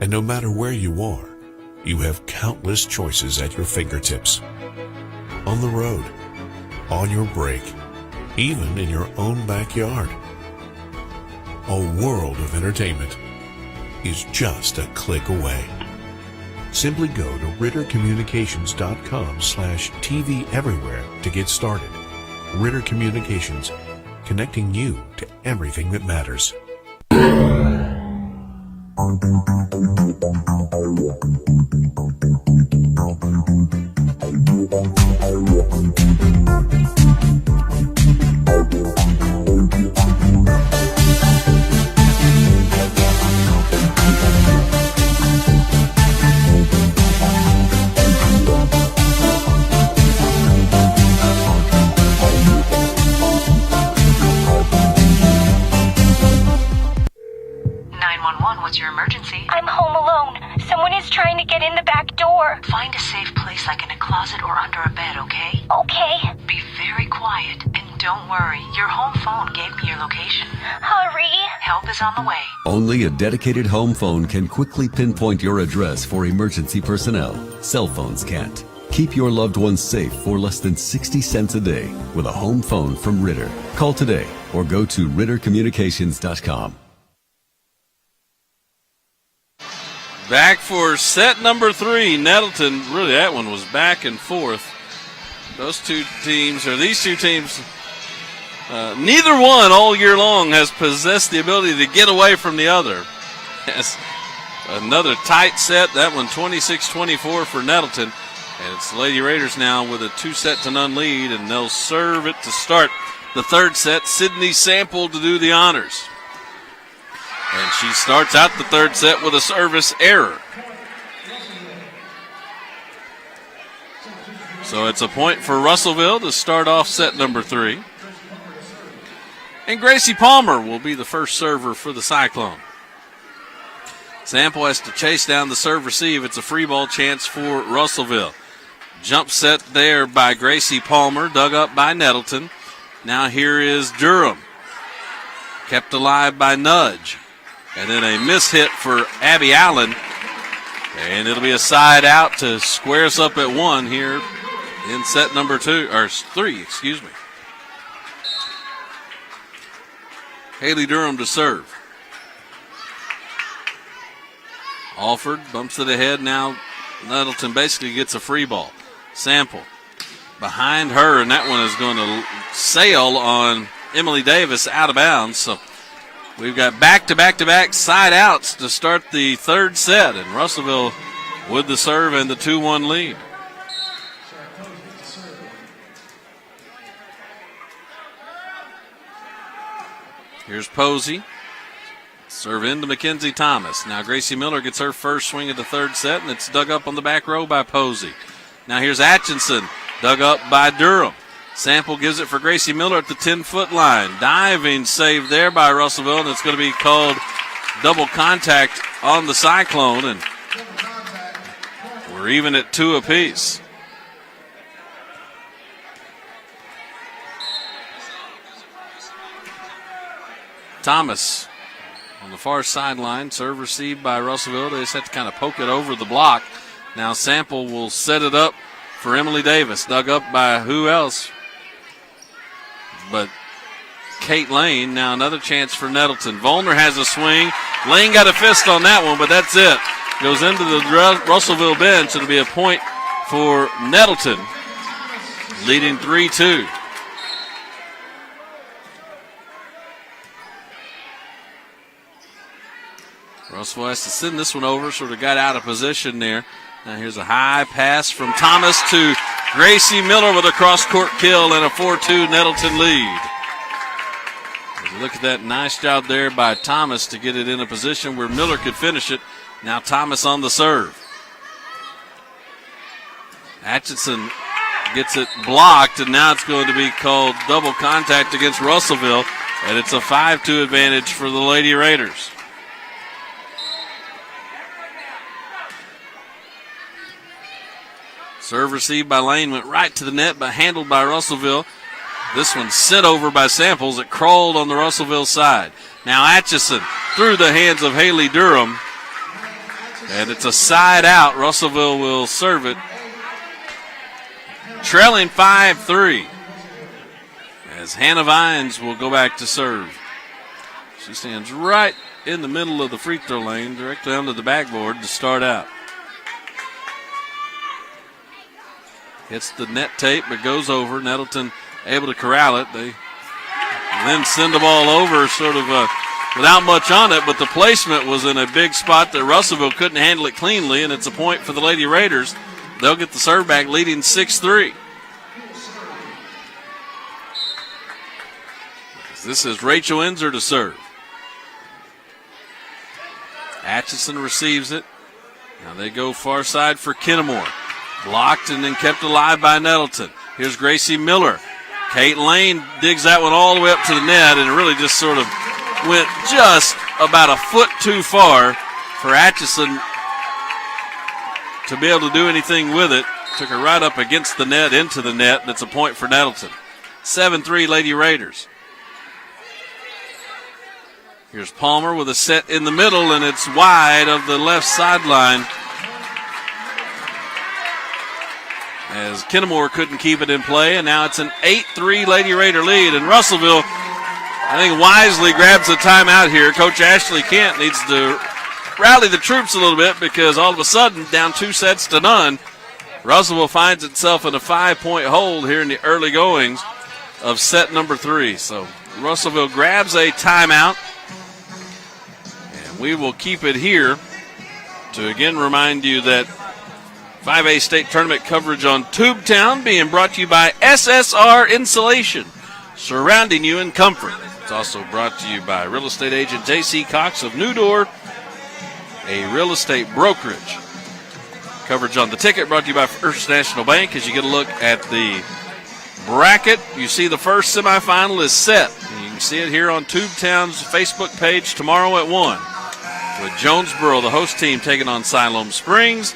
And no matter where you are, you have countless choices at your fingertips. On the road, on your break, even in your own backyard. A world of entertainment is just a click away. Simply go to rittercommunications.com/TV Everywhere to get started. Ritter Communications, connecting you to everything that matters. What's your emergency? I'm home alone. Someone is trying to get in the back door. Find a safe place like in a closet or under a bed, okay? Okay. Be very quiet and don't worry. Your home phone gave me your location. Hurry. Help is on the way. Only a dedicated home phone can quickly pinpoint your address for emergency personnel. Cell phones can't. Keep your loved ones safe for less than 60 cents a day with a home phone from Ritter. Call today or go to rittercommunications.com. Back for set number 3. Nettleton, really that one was back and forth. These two teams, neither one all year long has possessed the ability to get away from the other. Yes. Another tight set, that one 26-24 for Nettleton. And it's the Lady Raiders now with a 2-0 lead, and they'll serve it to start the third set. Sydney Sample to do the honors. And she starts out the third set with a service error. So it's a point for Russelville to start off set number 3. And Gracie Palmer will be the first server for the Cyclone. Sample has to chase down the serve receive. It's a free ball chance for Russelville. Jump set there by Gracie Palmer, dug up by Nettleton. Now here is Durham. Kept alive by Nudge. And then a miss hit for Abby Allen. And it'll be a side out to square us up at 1 here in set number 3, excuse me. Haley Durham to serve. Alford bumps it ahead. Now Nettleton basically gets a free ball. Sample behind her, and that one is going to sail on Emily Davis out of bounds. So we've got back-to-back-to-back side outs to start the third set, and Russellville with the serve and the 2-1 lead. Here's Posey. Serve into Mackenzie Thomas. Now Gracie Miller gets her first swing of the third set, and it's dug up on the back row by Posey. Now here's Atchison, dug up by Durham. Sample gives it for Gracie Miller at the 10-foot line. Diving save there by Russellville, and it's going to be called double contact on the Cyclone, and we're even at 2 apiece. Thomas on the far sideline, serve received by Russellville. They just have to kind of poke it over the block. Now Sample will set it up for Emily Davis, dug up by who else but Kate Lane. Now another chance for Nettleton. Volner has a swing. Lane got a fist on that one, but that's it. Goes into the Russellville bench. It'll be a point for Nettleton, leading 3-2. Russellville has to send this one over, sort of got out of position there. Now here's a high pass from Thomas to Gracie Miller with a cross-court kill and a 4-2 Nettleton lead. Look at that nice job there by Thomas to get it in a position where Miller could finish it. Now Thomas on the serve. Atchison gets it blocked, and now it's going to be called double contact against Russellville, and it's a 5-2 advantage for the Lady Raiders. Serve received by Lane, went right to the net, but handled by Russellville. This one sent over by Samples. It crawled on the Russellville side. Now Atchison through the hands of Haley Durham. And it's a side out. Russellville will serve it. Trailing 5-3. As Hannah Vines will go back to serve. She stands right in the middle of the free throw lane, directly onto the backboard to start out. Hits the net tape, but goes over. Nettleton able to corral it. They then send the ball over sort of without much on it, but the placement was in a big spot that Russellville couldn't handle it cleanly, and it's a point for the Lady Raiders. They'll get the serve back, leading 6-3. This is Rachel Enzer to serve. Atchison receives it. Now they go far side for Kennemore. Blocked and then kept alive by Nettleton. Here's Gracie Miller. Kate Lane digs that one all the way up to the net, and it really just sort of went just about a foot too far for Atchison to be able to do anything with it. Took her right up against the net, into the net, and it's a point for Nettleton. 7-3 Lady Raiders. Here's Palmer with a set in the middle, and it's wide of the left sideline, as Kennemore couldn't keep it in play, and now it's an 8-3 Lady Raider lead. And Russellville, I think, wisely grabs a timeout here. Coach Ashley Kent needs to rally the troops a little bit, because all of a sudden, down 2-0, Russellville finds itself in a 5-point hold here in the early goings of set number 3. So Russellville grabs a timeout, and we will keep it here to again remind you that 5A state tournament coverage on Tubetown being brought to you by SSR Insulation, surrounding you in comfort It's also brought to you by real estate agent J.C. Cox of New Door, a real estate brokerage. Coverage on the ticket brought to you by First National Bank. As you get a look at the bracket, you see the first semifinal is set. And you can see it here on Tubetown's Facebook page tomorrow at 1, with Jonesboro, the host team, taking on Siloam Springs.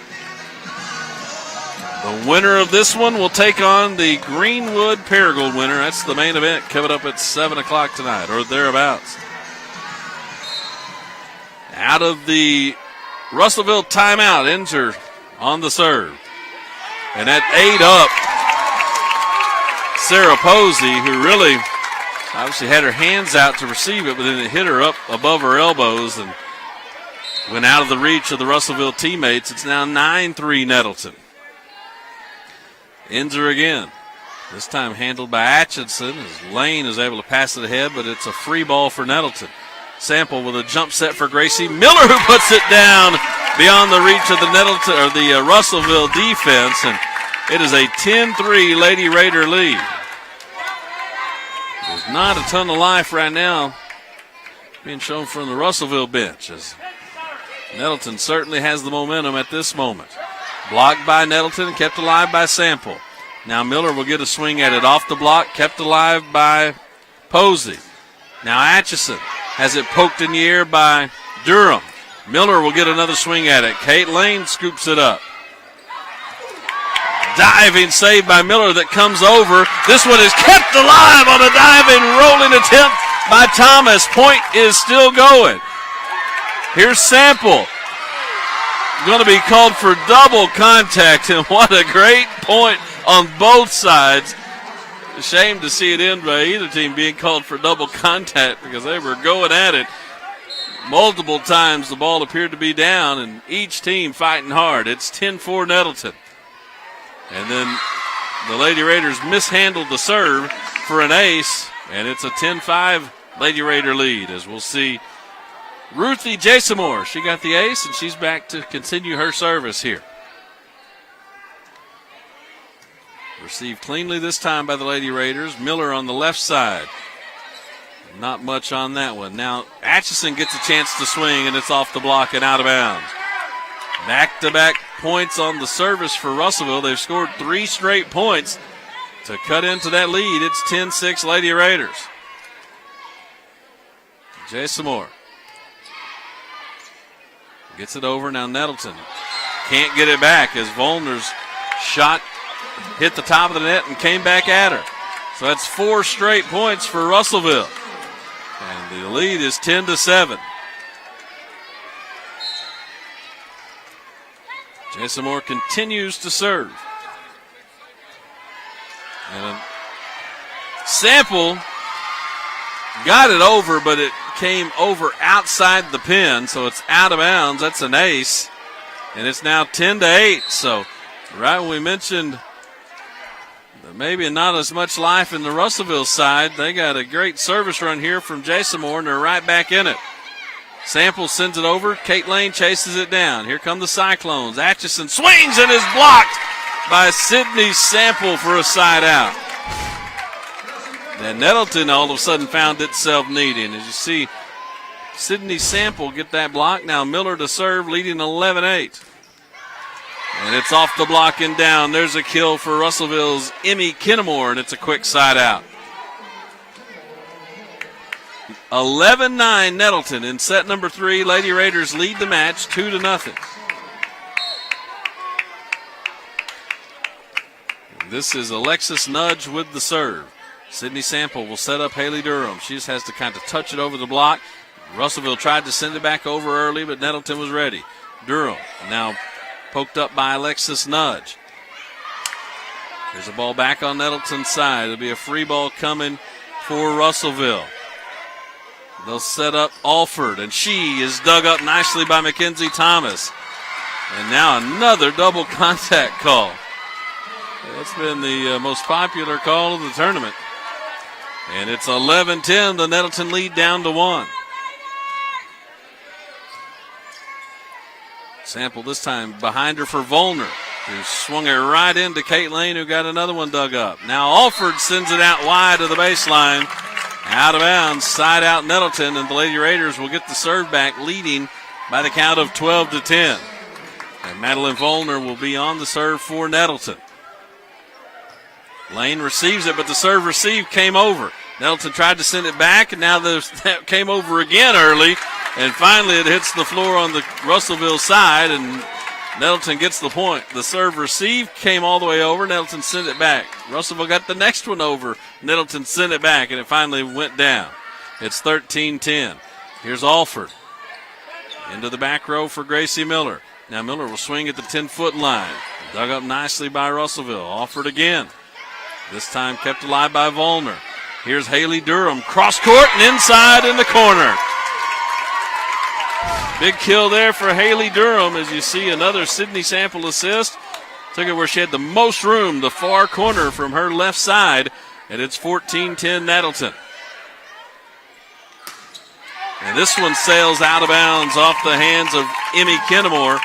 The winner of this one will take on the Greenwood Paragould winner. That's the main event coming up at 7 o'clock tonight, or thereabouts. Out of the Russelville timeout, Inzer on the serve. And at 8 up, Sarah Posey, who really obviously had her hands out to receive it, but then it hit her up above her elbows and went out of the reach of the Russelville teammates. It's now 9-3 Nettleton. Inzer again. This time handled by Atchison as Lane is able to pass it ahead, but it's a free ball for Nettleton. Sample with a jump set for Gracie Miller, who puts it down beyond the reach of the Nettleton or the Russelville defense, and it is a 10-3 Lady Raider lead. There's not a ton of life right now being shown from the Russelville bench, as Nettleton certainly has the momentum at this moment. Blocked by Nettleton and kept alive by Sample. Now Miller will get a swing at it off the block, kept alive by Posey. Now Atchison has it poked in the air by Durham. Miller will get another swing at it. Kate Lane scoops it up. Diving save by Miller that comes over. This one is kept alive on a diving rolling attempt by Thomas. Point is still going. Here's Sample. Going to be called for double contact, and what a great point on both sides. A shame to see it end by either team being called for double contact, because they were going at it multiple times. The ball appeared to be down, and each team fighting hard. It's 10-4 Nettleton. And then the Lady Raiders mishandled the serve for an ace, and it's a 10-5 Lady Raider lead, as we'll see Ruthie Jasamore. She got the ace, and she's back to continue her service here. Received cleanly this time by the Lady Raiders. Miller on the left side. Not much on that one. Now Atchison gets a chance to swing, and it's off the block and out of bounds. Back-to-back points on the service for Russellville. They've scored 3 straight points to cut into that lead. It's 10-6 Lady Raiders. Jasamore gets it over. Now Nettleton can't get it back as Volner's shot hit the top of the net and came back at her. So that's 4 straight points for Russellville. And the lead is 10-7. Jasamore continues to serve. And Sample got it over, but it came over outside the pin, so it's out of bounds. That's an ace, and it's now 10-8. So right when we mentioned maybe not as much life in the Russellville side, they got a great service run here from Jasamore, and they're right back in it. Sample sends it over. Kate Lane chases it down. Here come the Cyclones. Atchison swings and is blocked by Sydney Sample for a side out. And Nettleton all of a sudden found itself needing. As you see, Sydney Sample get that block. Now Miller to serve, leading 11-8. And it's off the block and down. There's a kill for Russellville's Emmy Kennemore, and it's a quick side out. 11-9 Nettleton in set number 3. Lady Raiders lead the match 2-0. This is Alexis Nudge with the serve. Sydney Sample will set up Haley Durham. She just has to kind of touch it over the block. Russellville tried to send it back over early, but Nettleton was ready. Durham now poked up by Alexis Nudge. There's a ball back on Nettleton's side. It'll be a free ball coming for Russellville. They'll set up Alford, and she is dug up nicely by Mackenzie Thomas. And now another double contact call. That's been the most popular call of the tournament. And it's 11-10, the Nettleton lead down to 1. Sample this time behind her for Volner, who swung it right into Kate Lane, who got another one dug up. Now Alford sends it out wide to the baseline. Out of bounds, side out Nettleton, and the Lady Raiders will get the serve back, leading by the count of 12-10. And Madeline Volner will be on the serve for Nettleton. Lane receives it, but the serve receive came over. Nettleton tried to send it back, and now that came over again early. And finally it hits the floor on the Russelville side, and Nettleton gets the point. The serve receive came all the way over. Nettleton sent it back. Russellville got the next one over. Nettleton sent it back, and it finally went down. It's 13-10. Here's Alford. Into the back row for Gracie Miller. Now Miller will swing at the 10-foot line. Dug up nicely by Russellville. Alford again. This time kept alive by Volner. Here's Haley Durham. Cross court and inside in the corner. Big kill there for Haley Durham as you see another Sydney Sample assist. Took it where she had the most room, the far corner from her left side. And it's 14-10 Nettleton. And this one sails out of bounds off the hands of Emmy Kennemore.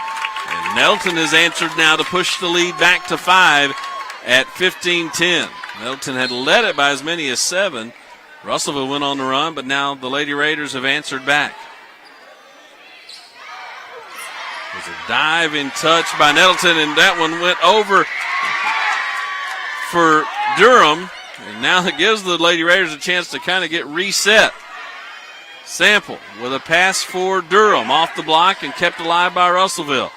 And Nettleton has answered now to push the lead back to 5 at 15-10. Nettleton had led it by as many as 7. Russellville went on the run, but now the Lady Raiders have answered back. There's a dive in touch by Nettleton, and that one went over for Durham. And now it gives the Lady Raiders a chance to kind of get reset. Sample with a pass for Durham off the block and kept alive by Russellville.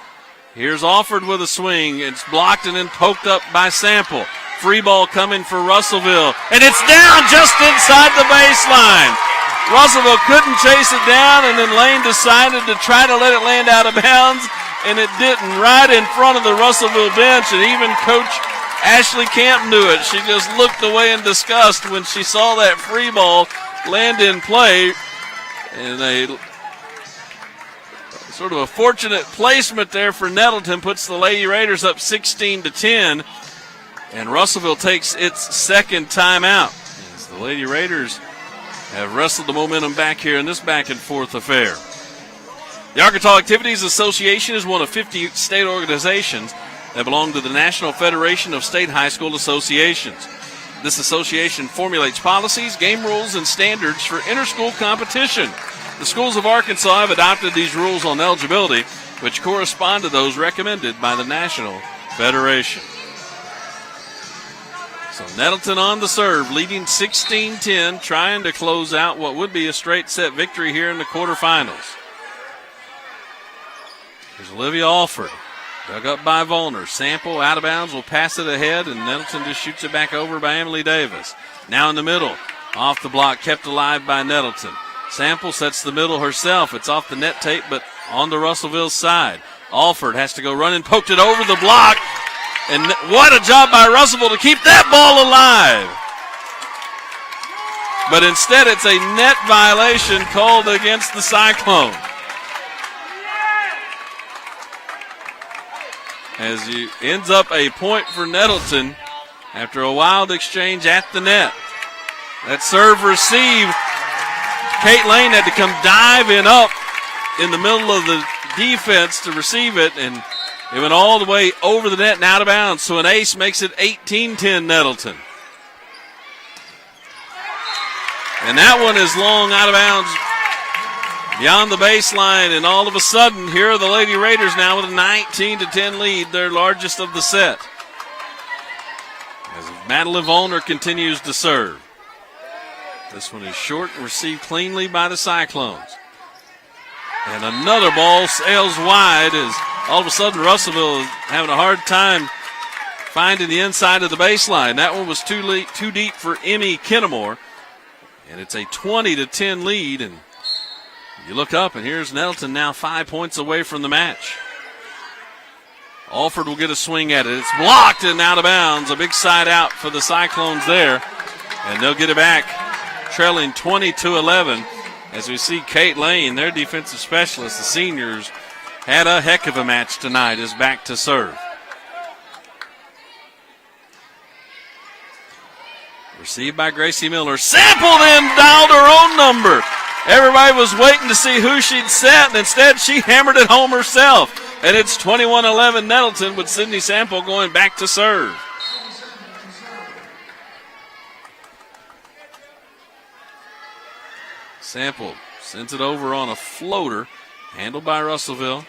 Here's Alford with a swing. It's blocked and then poked up by Sample. Free ball coming for Russellville. And it's down just inside the baseline. Russellville couldn't chase it down, and then Lane decided to try to let it land out of bounds, and it didn't, right in front of the Russellville bench, and even Coach Ashley Camp knew it. She just looked away in disgust when she saw that free ball land in play, and a sort of a fortunate placement there for Nettleton puts the Lady Raiders up 16-10, and Russellville takes its second timeout. As the Lady Raiders have wrestled the momentum back here in this back and forth affair. The Arkansas Activities Association is one of 50 state organizations that belong to the National Federation of State High School Associations. This association formulates policies, game rules, and standards for inter-school competition. The schools of Arkansas have adopted these rules on eligibility, which correspond to those recommended by the National Federation. So Nettleton on the serve, leading 16-10, trying to close out what would be a straight set victory here in the quarterfinals. Here's Olivia Alford, dug up by Volner. Sample out of bounds, will pass it ahead, and Nettleton just shoots it back over by Emily Davis. Now in the middle, off the block, kept alive by Nettleton. Sample sets the middle herself. It's off the net tape, but on the Russellville side. Alford has to go running, poked it over the block. And what a job by Russellville to keep that ball alive. But instead it's a net violation called against the Cyclone. As he ends up a point for Nettleton after a wild exchange at the net. That serve receive, Kate Lane had to come diving up in the middle of the defense to receive it, and it went all the way over the net and out of bounds, so an ace makes it 18-10 Nettleton. And that one is long out of bounds beyond the baseline, and all of a sudden, here are the Lady Raiders now with a 19-10 lead, their largest of the set. As Madeline Volner continues to serve. This one is short and received cleanly by the Cyclones. And another ball sails wide as all of a sudden Russellville is having a hard time finding the inside of the baseline. That one was too deep for Emmy Kennemore. And it's a 20-10 lead. And you look up, and here's Nettleton now 5 points away from the match. Alford will get a swing at it. It's blocked and out of bounds. A big side out for the Cyclones there. And they'll get it back, trailing 20-11. As we see Kate Lane, their defensive specialist, the seniors, had a heck of a match tonight, is back to serve. Received by Gracie Miller. Sample then dialed her own number. Everybody was waiting to see who she'd set, and instead she hammered it home herself. And it's 21-11 Nettleton with Sydney Sample going back to serve. Sample sends it over on a floater, handled by Russelville.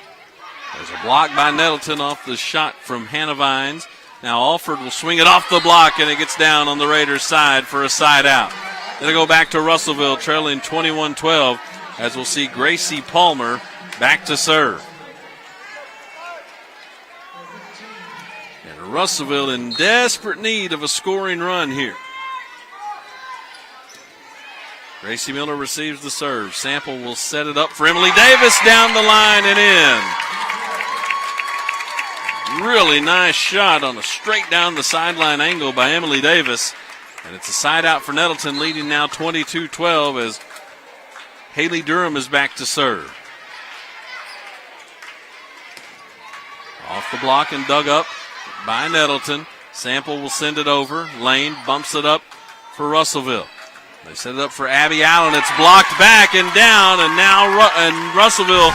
There's a block by Nettleton off the shot from Hannah Vines. Now Alford will swing it off the block, and it gets down on the Raiders' side for a side out. Then it'll go back to Russelville, trailing 21-12, as we'll see Gracie Palmer back to serve. And Russelville in desperate need of a scoring run here. Gracie Miller receives the serve. Sample will set it up for Emily Davis down the line and in. Really nice shot on a straight down the sideline angle by Emily Davis. And it's a side out for Nettleton, leading now 22-12 as Haley Durham is back to serve. Off the block and dug up by Nettleton. Sample will send it over. Lane bumps it up for Russelville. They set it up for Abby Allen. It's blocked back and down, and now Russelville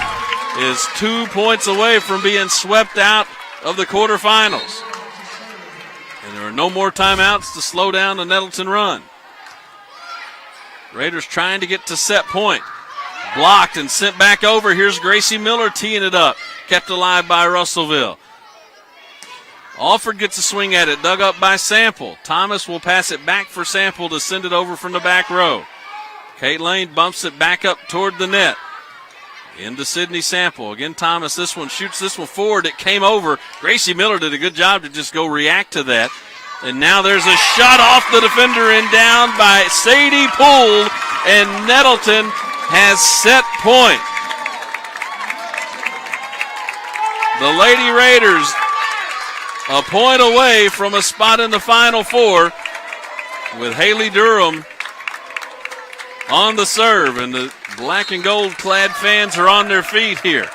is 2 points away from being swept out of the quarterfinals. And there are no more timeouts to slow down the Nettleton run. Raiders trying to get to set point. Blocked and sent back over. Here's Gracie Miller teeing it up. Kept alive by Russelville. Alford gets a swing at it, dug up by Sample. Thomas will pass it back for Sample to send it over from the back row. Kate Lane bumps it back up toward the net. Into Sydney Sample. Again, Thomas, this one shoots this one forward. It came over. Gracie Miller did a good job to just go react to that. And now there's a shot off the defender and down by Sadie Poole, and Nettleton has set point. The Lady Raiders a point away from a spot in the Final Four with Haley Durham on the serve, and the black and gold clad fans are on their feet here.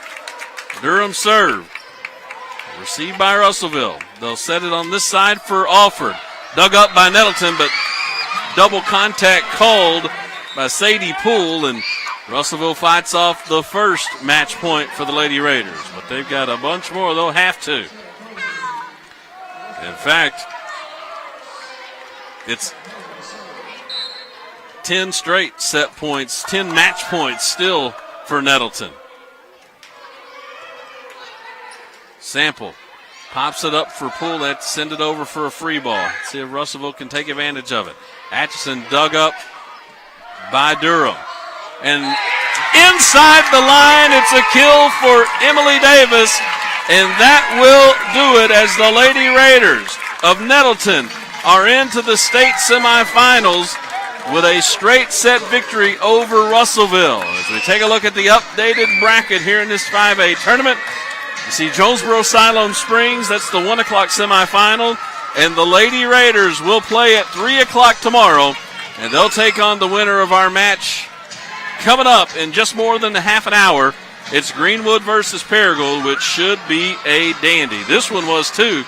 Durham serve. Received by Russelville. They'll set it on this side for Alford. Dug up by Nettleton, but double contact called by Sadie Poole, and Russelville fights off the first match point for the Lady Raiders. But they've got a bunch more they'll have to. In fact, it's 10 straight set points, 10 match points still for Nettleton. Sample pops it up for Poole. That send it over for a free ball. See if Russelville can take advantage of it. Atchison dug up by Durham. And inside the line, it's a kill for Emily Davis. And that will do it as the Lady Raiders of Nettleton are into the state semifinals with a straight set victory over Russelville. As we take a look at the updated bracket here in this 5A tournament, you see Jonesboro Siloam Springs, that's the 1 o'clock semifinal, and the Lady Raiders will play at 3 o'clock tomorrow, and they'll take on the winner of our match coming up in just more than a half an hour. It's Greenwood versus Paragould, which should be a dandy. This one was too.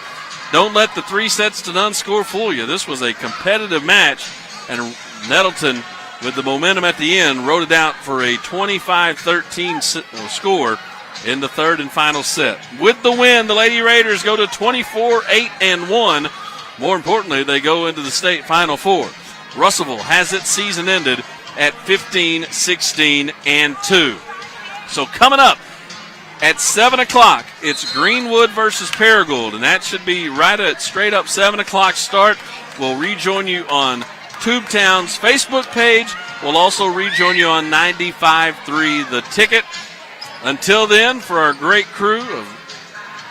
Don't let the 3 sets to none score fool you. This was a competitive match, and Nettleton, with the momentum at the end, rode it out for a 25-13 score in the third and final set. With the win, the Lady Raiders go to 24-8-1. More importantly, they go into the state Final Four. Russelville has its season ended at 15-16-2. So coming up at 7 o'clock, it's Greenwood versus Paragould, and that should be right at straight up 7 o'clock start. We'll rejoin you on Tubetown's Facebook page. We'll also rejoin you on 95.3 The Ticket. Until then, for our great crew of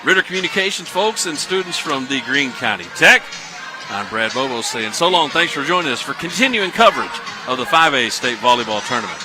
Ritter Communications folks and students from the Greene County Tech, I'm Brad Bobo saying so long. Thanks for joining us for continuing coverage of the 5A State Volleyball Tournament.